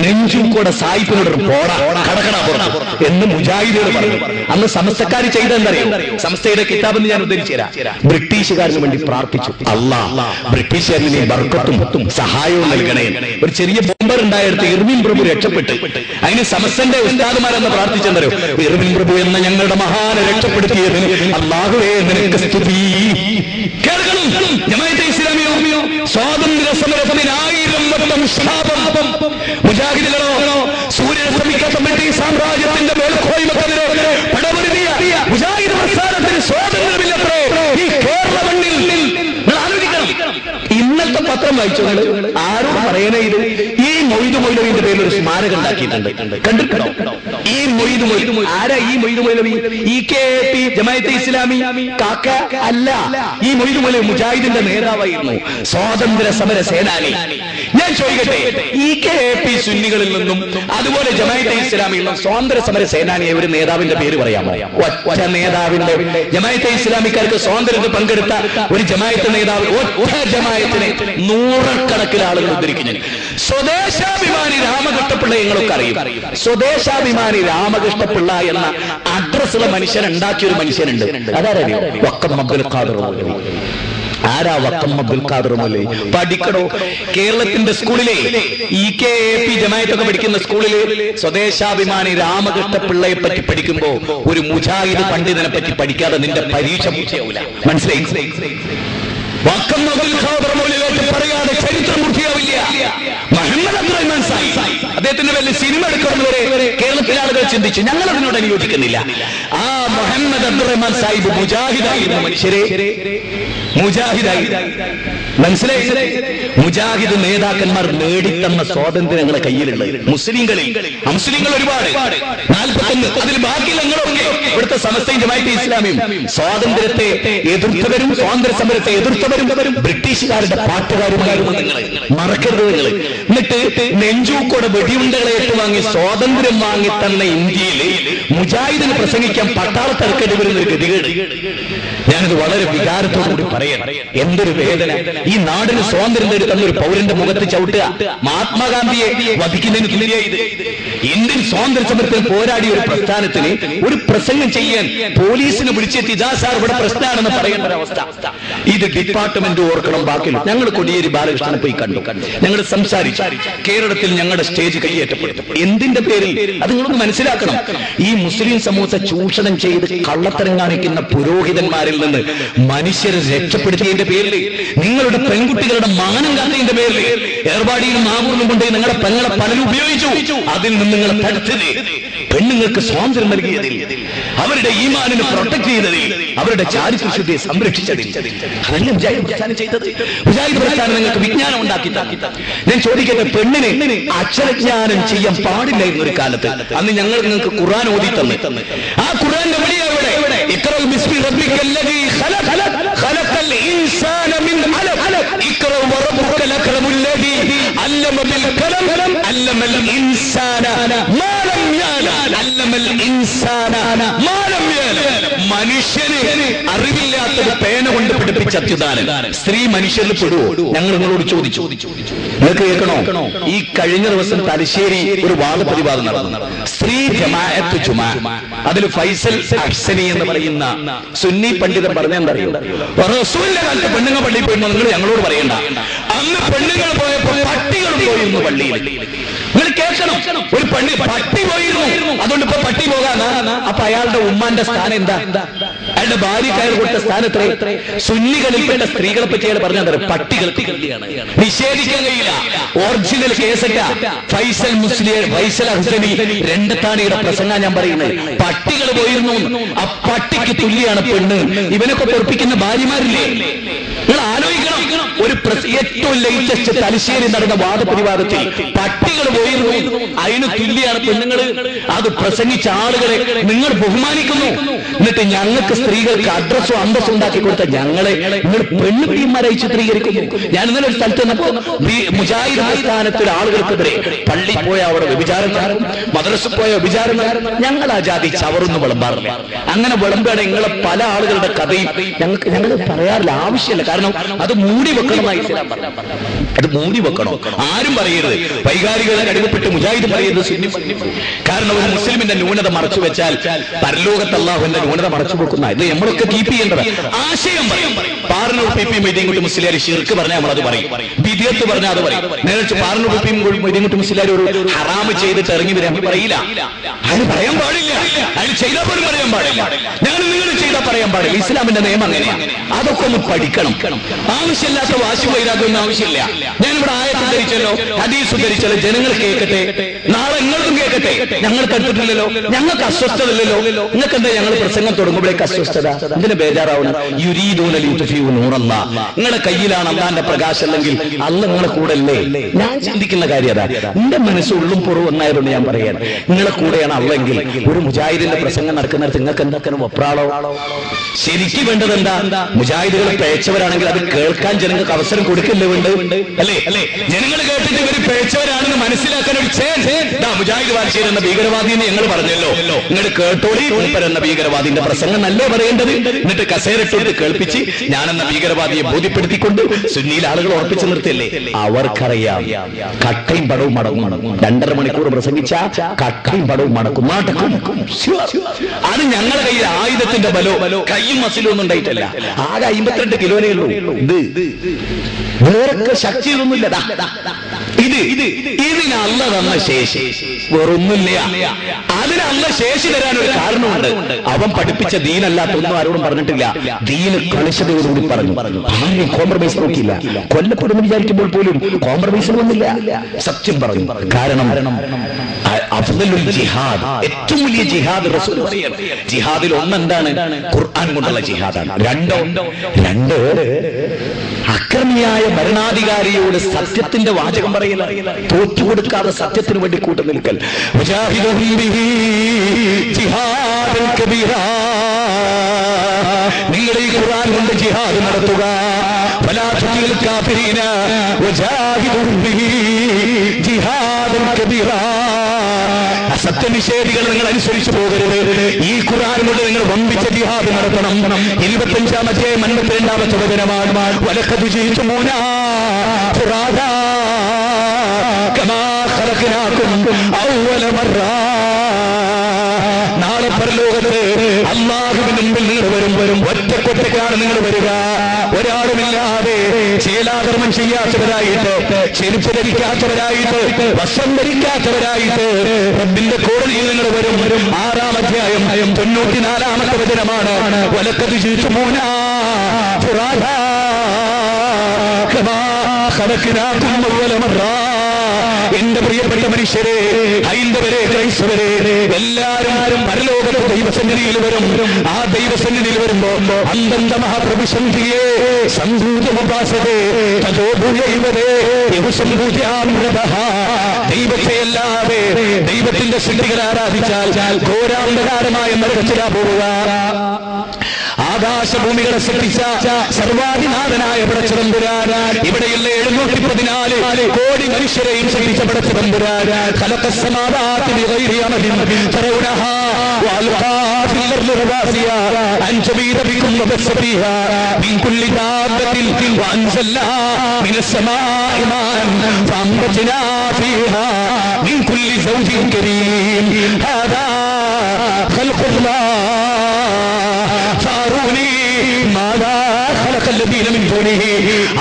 നെഞ്ചൂക്കോടെ സായിപ്പിനോട് പോടാ കടക്കടാ പുറത്ത് എന്ന് മുജാഹിദുകൾ പറഞ്ഞു. അന്ന് സമസ്തക്കാർ ചെയ്തെന്നറിയോ? സമസ്തയുടെ കിതാബെന്ന് ഞാൻ ഉദ്ധരിച്ചു തരാം. ബ്രിട്ടീഷുകാരന് വേണ്ടി പ്രാർത്ഥിച്ചു, അല്ലാഹ് ബ്രിട്ടീഷുകാരന് ബർക്കത്തും സഹായവും നൽകണേ. ഒരു ചെറിയ ബോംബർ ഉണ്ടായെടുത്ത് ഇർവിൻ പ്രഭു രക്ഷപ്പെട്ടു. അതിന് സമസ്തന്റെ ഉസ്താദുമാരെന്ന് പ്രാർത്ഥിച്ചെന്നറിയോ? ഇർവിൻ പ്രഭു എന്ന ഞങ്ങളുടെ മഹാനെ രക്ഷപ്പെടുത്തിയതിന് അല്ലാഹുവേ നിനക്ക് സ്തുതി. കേൾക്കണം, ജമാഅത്തെ ഇസ്ലാമിയോ സ്വാതന്ത്ര്യ സമരത്തിന് 1000 വട്ടം ശാപം. മുജാഹിദുകളോ സൂര്യനെ ശ്രമിക്കാത്ത ബ്രിട്ടീഷ് സാമ്രാജ്യത്തിന്റെ മേൽക്കോയ്മക്കെതിരെ പടപൊരുതിയ മുജാഹിദ് പ്രസ്ഥാനത്തിന് സ്വാതന്ത്ര്യമില്ലത്രേ ഈ കേരള മണ്ണിൽ. ആലോചിക്കണം. ഇന്നത്തെ പത്രം വായിച്ചു ആരോട് പറയണേ? ഇത് ഈ മൊയ്തു മൗലവിന്റെ പേരിൽ ഒരു സ്മാരകം ഉണ്ടാക്കിയിട്ടുണ്ട്. കണ്ടിട്ടുണ്ടോ? ഈ മൊയ്തു മൗലവി ആരാ? ഈ മൊയ്തു മൗലവി EKAP ജമാഅത്തെ ഇസ്ലാമി കാക്ക അല്ല. ഈ മൊയ്തു മൗലവി മുജാഹിദിന്റെ നേതാവായിരുന്നു, സ്വാതന്ത്ര്യ സമര സേനാനി. ഞാൻ ചോദിക്കട്ടെ, EKAP സുന്നികളിൽ നിന്നും അതുപോലെ ജമാഅത്തെ ഇസ്ലാമിയിൽ നിന്നും സ്വാതന്ത്ര്യ സമര സേനാനിയെ ഒരു നേതാവിന്റെ പേര് പറയാമോ? ഒറ്റ നേതാവിന്റെ. ജമാഅത്തെ ഇസ്ലാമിക്കാർക്ക് സ്വാതന്ത്ര്യത്തിൽ പങ്കെടുത്ത ഒരു ജമാഅത്ത് നേതാവ്, ഒറ്റ ജമാഅത്തിനെ നൂറുകണക്കിന് ആളുകൾ ഉദ്ധരിക്കുന്നു. സ്വദേശാഭിമാനി രാമകൃഷ്ണപിള്ള നിങ്ങളൊക്കെ അറിയും. സ്വദേശാഭിമാനി രാമകൃഷ്ണപിള്ള എന്ന അഡ്രസ്സുള്ള മനുഷ്യൻ ഉണ്ടാക്കിയ ഒരു മനുഷ്യനുണ്ട്. അതാരറിയോ? വക്കം അബ്ദുൽ ഖാദർ മൗലവി. ആരാ വക്കം അബ്ദുൽ ഖാദർ മൗലവി? പഠിക്കണോ? കേരളത്തിന്റെ സ്കൂളിലെ EKAP ജമാഅത്തൊക്കെ പഠിക്കുന്ന സ്കൂളില് സ്വദേശാഭിമാനി രാമകൃഷ്ണപിള്ളയെ പറ്റി പഠിക്കുമ്പോ ഒരു മുജാഹിദ് പണ്ഡിതനെ പറ്റി പഠിക്കാതെ നിന്റെ പരീക്ഷ പൂർത്തിയാവൂല. മനസ്സിലായി? വക്കം അബ്ദുൽ ഖാദർ മൗലവിയെ പറയാതെ ചരിത്രം പൂർത്തിയാവില്ല. മുഹമ്മദ് അബ്ദുറഹ്മാൻ സാഹിബ് അദ്ദേഹത്തിന്റെ വലിയ സിനിമ എടുക്കുന്നവരെ കേരളത്തിലെ ആളുകൾ ചിന്തിച്ചു. ഞങ്ങൾ അതിനോട് അനുയോജിക്കുന്നില്ല. ആ മുഹമ്മദ് അബ്ദുറഹ്മാൻ സാഹിബ് മുജാഹിദായിരുന്നു. മനുഷ്യരെ മുജാഹിദായി. മനസ്സിലായി? മുജാഹിദ് നേതാക്കന്മാർ നേടിത്തന്ന സ്വാതന്ത്ര്യങ്ങളെ കയ്യിലുള്ളത് മുസ്ലിങ്ങൾ ഒരുപാട് 41. അതിൽ ബാക്കി ഞങ്ങളൊക്കെ ഇവിടുത്തെ സമസ്തയും ജമാഅത്തെ ഇസ്ലാമിയും സ്വാതന്ത്ര്യത്തെ എതിർത്തവരും സ്വാതന്ത്ര്യ സമരത്തെ എതിർത്തവരും ബ്രിട്ടീഷുകാരുടെ പാട്ടുകാരുമായിരുന്നു. നിങ്ങൾ മറക്കരുത്. നിങ്ങൾ എന്നിട്ട് നെഞ്ചൂക്കോടെ വെടിയുണ്ടകളെ ഏറ്റുവാങ്ങി സ്വാതന്ത്ര്യം വാങ്ങി തന്ന ഇന്ത്യയിൽ മുജാഹിദിന് പ്രസംഗിക്കാൻ പട്ടാളത്തിറക്കേണ്ടി വരുന്ന ഒരു ഗതികേട്. ഞാനിത് വളരെ വികാരത്തോടുകൂടി പറയണം. എന്തൊരു വേദന! ഈ നാടിന് സ്വാതന്ത്ര്യം നേടി തന്ന ഒരു പൗരന്റെ മുഖത്ത് ചവിട്ടുക. മഹാത്മാഗാന്ധിയെ വധിക്കുന്നതിന് തുല്യമായത്. ഇന്ത്യൻ സ്വാതന്ത്ര്യ സമരത്തിൽ പോരാടിയ ഒരു പ്രസ്ഥാനത്തിന് ഒരു പ്രസംഗം ചെയ്യാൻ പോലീസിനെ വിളിച്ചെത്തി ഇതാ സാർ ഇവിടെ പ്രശ്നമാണെന്ന് പറയേണ്ട ഒരവസ്ഥ. ഇത് ഡിപ്പാർട്ട്മെന്റ് ഓർക്കണം. ബാക്കി ഞങ്ങൾ കൊടിയേരി ബാലകൃഷ്ണനെ പോയി കണ്ടു, ഞങ്ങൾ സംസാരിച്ചു. കേരളത്തിൽ ഞങ്ങളുടെ സ്റ്റേജ് കയ്യേറ്റപ്പെടുത്തും. എന്തിന്റെ പേരിൽ? അത് നിങ്ങളൊന്ന് മനസ്സിലാക്കണം. ഈ മുസ്ലിം സമൂഹത്തെ ചൂഷണം ചെയ്ത് കള്ളത്തരം കാണിക്കുന്ന പുരോഹിതന്മാരിൽ നിന്ന് മനുഷ്യരെ രക്ഷപ്പെടുത്തിയതിന്റെ പേരിൽ, നിങ്ങളുടെ പെൺകുട്ടികളുടെ മാനം കാത്തതിന്റെ പേരിൽ ഏർവാടിയിലും മാവൂരിലും കൊണ്ട് നിങ്ങളുടെ പെങ്ങളെ പലരും ഉപയോഗിച്ചു. അതിൽ നിന്ന് നിങ്ങളെ തടുത്തത്, പെണ്ണുങ്ങൾക്ക് സ്വാതന്ത്ര്യം നൽകിയതിൽ, അവരുടെ ഈമാനിനെ പ്രൊട്ടക്ട് ചെയ്തതിൽ, അവരുടെ ചാരിത്രശുദ്ധിയെ സംരക്ഷിച്ചതിൽ. അതല്ല മുജാഹിദ് പ്രസ്ഥാനം ചെയ്തത്. മുജാഹിദ് പ്രസ്ഥാനം നിങ്ങൾക്ക് വിജ്ഞാനം ഉണ്ടാക്കി. ഞാൻ ചോദിക്കട്ടെ, പെണ്ണിനെ അക്ഷരജ്ഞാനം ചെയ്യാൻ പാടില്ലായിരുന്ന ഒരു കാലത്ത് അന്ന് ഞങ്ങൾ നിങ്ങൾക്ക് ഖുർആൻ ഓതി തന്നു. ആ ഖുർആന്റെ വഴി എവിടെ? ഇഖ്റഅ ബിസ്മി റബ്ബിക്കൽ ലദീ ഖലഖ ഖലഖൽ ഇൻസാന മിൻ അലഖ ഇഖ്റഅ വറബ്ബുക്കൽ അക്രമുൽ ലദീ അല്ലമ ബിൽ ഖലം അല്ലമൽ ഇൻസാന മാ ലം യഅലം അല്ലമൽ ഇൻസാന മാ ലം യഅലം. മനുഷ്യന് അറിവില്ലാത്തത് പേന കൊണ്ട് പഠിപ്പിച്ച അത്യുദാനൻ സ്ത്രീ മനുഷ്യരിൽ പെടുവോ? ഞങ്ങൾ നിങ്ങളോട് ചോദിച്ചു. നിങ്ങൾക്ക് കേൾക്കണോ? ഈ കഴിഞ്ഞ ദിവസം തലശ്ശേരി ഒരു വാദപ്രതിവാദം നടന്നു. സ്ത്രീ ജമാഅത്ത് ജുമാ. അതിൽ ഫൈസൽ അഹ്സനി എന്ന് പറയുന്ന സുന്നി പണ്ഡിതൻ പറഞ്ഞെന്തറിയോ? റസൂലിന്റെ കാലത്ത് പെണ്ണുങ്ങൾ പള്ളിയിൽ പോയിരുന്നു. നിങ്ങൾ ഞങ്ങളോട് പറയണ്ട. അന്ന് പെണ്ണുങ്ങൾ പോയപ്പോൾ പട്ടികൾ പോയിരുന്നു പള്ളിയിൽ. നിങ്ങൾ കേൾക്കണം. ഒരു പട്ടി പോയിരുന്നു, അതുകൊണ്ട് ഇപ്പൊ പട്ടി പോകാനാ. അപ്പൊ അയാളുടെ ഉമ്മാന്റെ സ്ഥാനം എന്താ? അയാളുടെ ഭാര്യ കയർ കൊടുത്ത സ്ഥാനത്രേ. സുന്നികളിൽപ്പെട്ട സ്ത്രീകളെ പറ്റി അയാൾ പറഞ്ഞാൽ പട്ടികൾക്ക് നിഷേധിക്കാൻ കഴിയില്ല. ഒറിജിനൽ കേസല്ല. ഫൈസൽ മുസ്ലിം, ഫൈസൽ ഹുസൈനി രണ്ടത്താണിയുടെ പ്രസംഗം ഞാൻ പറയുന്നത്. പട്ടികൾ പോയിരുന്നു. ആ പട്ടിക്ക് തുല്യാണ് പെണ്ണ്. ഇവനൊക്കെ പൊറപ്പിക്കുന്ന ഭാര്യമാരില്ലേ? നിങ്ങൾ ആലോചിക്കണം. ഒരു ഏറ്റവും ലേറ്റസ്റ്റ് തലശ്ശേരി നടന്ന വാദപ്രതിവാദത്തിൽ പട്ടികൾ പോയിരുന്നു, അതിന് തുല്യാണ് പെണ്ണുങ്ങൾ. അത് പ്രസംഗിച്ച ആളുകളെ നിങ്ങൾ ബഹുമാനിക്കുന്നു. എന്നിട്ട് ഞങ്ങൾക്ക് സ്ത്രീകൾക്ക് അഡ്രസ്സും അന്തസ്സും ഉണ്ടാക്കി കൊടുത്ത ഞങ്ങളെ നിങ്ങൾ പെണ്ണുപിടിമാരായി ചിത്രീകരിക്കുന്നു. ഞാൻ ഇന്നലെ ഒരു സ്ഥലത്ത് നിന്നപ്പോ മുജാഹിദ് പ്രസ്ഥാനത്തിലെ ആളുകൾക്കെതിരെ പള്ളി പോയ അവിടെ വ്യഭിചാരം നടക്കും, മദ്രസ പോയ വ്യഭിചാരം നടക്കും. ഞങ്ങൾ ആ ജാതി ചവറൊന്നും വിളമ്പാറില്ല. അങ്ങനെ വിളമ്പാണ് നിങ്ങളെ പല ആളുകളുടെ കഥയും ഞങ്ങൾ പറയാറില്ല. ആവശ്യമില്ല. കാരണം അത് മൂടി വെക്കണമെന്നായി ഇസ്ലാം പറഞ്ഞു. അത് മൂടി വെക്കണം. ആരും പറയരുത്. വൈകാരികളെ അടിമപ്പെട്ട് മുജാഹിദ് പറയരുത്. കാരണം ഒരു മുസ്ലിമിന്റെ ന്യൂനത മറച്ചു വെച്ചാൽ പരലോകത്ത് അല്ലാഹുവിന്റെ ന്യൂനത മറച്ചു വെക്കുന്ന ഇത് നമ്മളൊക്കെ കീപ്പ് ചെയ്യേണ്ടത്. ആശയം പറയും. പാറന്നൂർ പിപിയും മൊയ്തീൻകുട്ടി മുസ്ലിയാർ ശിർക്ക് പറഞ്ഞാൽ നമ്മളത് പറയും, ബിദിയത്ത് പറഞ്ഞാൽ അത് പറയും. നേരെ പാറന്നൂർ പിപിയും മൊയ്തീൻകുട്ടി മുസ്ലിയാർ ഒരു ഹറാമ് ചെയ്തിട്ട് ഇറങ്ങി വരാൻ പറയില്ല. അതിന് പറയാൻ പാടില്ല. അതിന് ചെയ്താൽ പോലും പറയാൻ പാടില്ല. നിങ്ങൾ ചെയ്താൽ പറയാൻ പാടില്ല. ഇസ്ലാമിന്റെ നിയമം അങ്ങനെയാണ്. അതൊക്കെ ഒന്ന് പഠിക്കണം. ആവശ്യമില്ലാത്ത വാശി വൈരാഗ്യമൊന്നും ആവശ്യമില്ല. ഞാനിവിടെ ആയത്ത് ധരിച്ചല്ലോ, ഹദീസ് ധരിച്ചല്ലോ, ജനങ്ങൾ കേൾക്കട്ടെ. നാളെ നിങ്ങൾക്കും കേൾക്കട്ടെ. ഞങ്ങൾ കണ്ടിട്ടില്ലല്ലോ, ഞങ്ങൾക്ക് അസ്വസ്ഥത ഇല്ലല്ലോ. നിങ്ങൾക്ക് എന്താ ഞങ്ങൾ പ്രസംഗം തുടങ്ങുമ്പോഴേക്ക് അസ്വസ്ഥത? എന്തിന് ബേജാറാവുന്നു? നിങ്ങളുടെ കയ്യിലാണ് അള്ളാന്റെ പ്രകാശം. അല്ലെങ്കിൽ അല്ല നിങ്ങളെ കൂടെ അല്ലേ? ഞാൻ ചിന്തിക്കുന്ന കാര്യം അതാ. എന്റെ മനസ്സുള്ളും പുറവും ഒന്നായതുകൊണ്ട് ഞാൻ പറയാൻ, നിങ്ങളെ കൂടെയാണ് അള്ളെങ്കിൽ ഒരു മുജാഹിദിന്റെ പ്രസംഗം നടക്കുന്നിടത്ത് നിങ്ങൾക്ക് എന്തൊക്കെ ഒപ്രാളോ? ശരിക്കും വേണ്ടത് എന്താ? മുജാഹിദുകൾ പേച്ചവരാണെങ്കിൽ അത് കേൾക്കാൻ ജനങ്ങൾക്ക് അവസരം കൊടുക്കില്ലേ വേണ്ട? അല്ലേ? ജനങ്ങൾ കേട്ടിട്ട് ഇവർ പേച്ചവരാണെന്ന് മനസ്സിലാക്കാൻ ഒരു മുജാഹിദ് വാൽശേരി എന്ന ഭീകരവാദി എന്ന് ഞങ്ങൾ പറഞ്ഞല്ലോ. നിങ്ങൾ കേട്ടോളി, എന്ന ഭീകരവാദിന്റെ പ്രസംഗം നല്ലേ പറയേണ്ടത്. എന്നിട്ട് കസേരട്ടോട്ട് കേൾപ്പിച്ച് ഞാനെന്ന ഭീകരവാദിയെ ബോധ്യപ്പെടുത്തിക്കൊണ്ട് സുന്നിയിൽ ആളുകൾ ഉറപ്പിച്ചു നിർത്തില്ലേ? അവർക്കറിയാം കട്ടയും പടവും മടങ്ങും. 2.5 മണിക്കൂർ പ്രസംഗിച്ച കട്ടയും പടവും മടക്കും. അത് ഞങ്ങളുടെ കയ്യിൽ ആയുധത്തിന്റെ ബലോ കയ്യും മസിലും ഒന്നും ഉണ്ടായിട്ടല്ല. ആകെ 52 കിലോനേ ഉള്ളൂ. വേറെ ശക്തിയൊന്നുമില്ല. ഇതിന് അല്ല തന്ന ശേഷി വേറൊന്നുമില്ല. അതിന് അല്ല ശേഷി തരാൻ ഒരു കാരണമുണ്ട്. അവൻ പഠിപ്പിച്ച ദീനല്ലാത്തൊന്നും ആരോടും പറഞ്ഞിട്ടില്ല. ദീന് കളിച്ചതോടുകൂടി പറഞ്ഞു. ആരെയും കോംപ്രമൈസ് നോക്കിയില്ല. കൊല്ലപ്പെടുന്നു വിചാരിക്കുമ്പോൾ പോലും കോംപ്രമൈസിന് വന്നില്ല. സത്യം പറഞ്ഞു. കാരണം അഫ്ദലുൽ ജിഹാദ്, ഏറ്റവും വലിയ ജിഹാദ് റസൂൽ പറയുന്നു. ജിഹാദിൽ ഒന്നെന്താണ്? ഖുർആൻ കൊണ്ടുള്ള ജിഹാദാണ്. രണ്ട് അക്രമിയായ ഭരണാധികാരിയോട് സത്യത്തിന്റെ വാചകം പറയില്ല. തോറ്റുകൊടുക്കാതെ സത്യത്തിന് വേണ്ടി കൂട്ടുനിൽക്കൽ. നിങ്ങൾ ഈ ഖുർആൻ കൊണ്ട് ജിഹാദ് നടത്തുക. സത്യനിഷേധികൾ നിങ്ങൾ അനുസരിച്ചു പോകരുത്. ഈ ഖുർആൻ കൊണ്ട് നിങ്ങൾ വമ്പിച്ച ജിഹാദ് നടത്തണം. 25-ാം അധ്യായം 52-ാമത്തെ വചനമാണ്. വലഖദ് ജീതുമൂനാ ഫുറാദാ കമാ ഖലഖനാകും അവ്വല മർറ. നാളെ പരലോകത്ത് അല്ലാഹുവിന്റെ മുമ്പിൽ നിങ്ങൾ വരും. ഒറ്റക്കൊറ്റക്കാണ് നിങ്ങൾ വരിക. ഒരാളുമില്ലാതെ ശീലാകർമ്മം ചെയ്യാത്തവരായിട്ട്, ചെരുപ്പ് ധരിക്കാത്തവരായിട്ട്, വസ്ത്രം ധരിക്കാത്തവരായിട്ട് റബ്ബിന്റെ കോടതിയിൽ നിങ്ങൾ വരും. 6-ാം അധ്യായം 94-ാമത്തെ വചനമാണ്. വലഖദ് ജീതുമൂനാ ഫുറാദാ കമാ ഖലഖനാകും അവ്വല മർറ. എന്റെ പ്രിയപ്പെട്ട മനുഷ്യരെ, ഹൈന്ദവരെ, ക്രൈസ്തവരെ, എല്ലാവരും പരലോകത്ത് ദൈവസന്നിധിയിൽ വരും. ആ ദൈവസന്നിധിയിൽ വരുമ്പോ അന്തന്ത മഹാപ്രഭുസന്ധിയെ സംഭൂതമുപാസതേ തതോഭൂയൈവതേ യഹുസംഭൂത്യാമൃതഃ. ദൈവത്തെ അല്ലാതെ ദൈവത്തിന്റെ സൃഷ്ടികളെ ആരാധിച്ചാൽ ഘോരാന്ധകാരമായ നരകത്തിലാ പോവുക. ആകാശഭൂമികളെ സൃഷ്ടിച്ച സർവാധിനാഥനായ പടച്ചതമ്പുരാൻ, ഇവിടെയുള്ള 714 കോടി മനുഷ്യരെയും സൃഷ്ടിച്ച പടച്ചതമ്പുരാൻ, ഖലഖസ്സമാവാതി ബിഗൈരി അമദിൻ തറൗനഹാ വഅൽഖാ ഫിൽ അർളി റവാസിയ അൻ തബീദ ബികും വബസ്സ ഫീഹാ മിൻ കുല്ലി ദാബത്തിൻ വഅൻസൽനാ മിനസ് സമാഇ മാഅൻ ഫഅംബത്നാ ഫീഹാ മിൻ കുല്ലി സൗജിൻ കരീം. ഹാദാ ഖൽഖുല്ലാഹ് فاروني ماذا خلق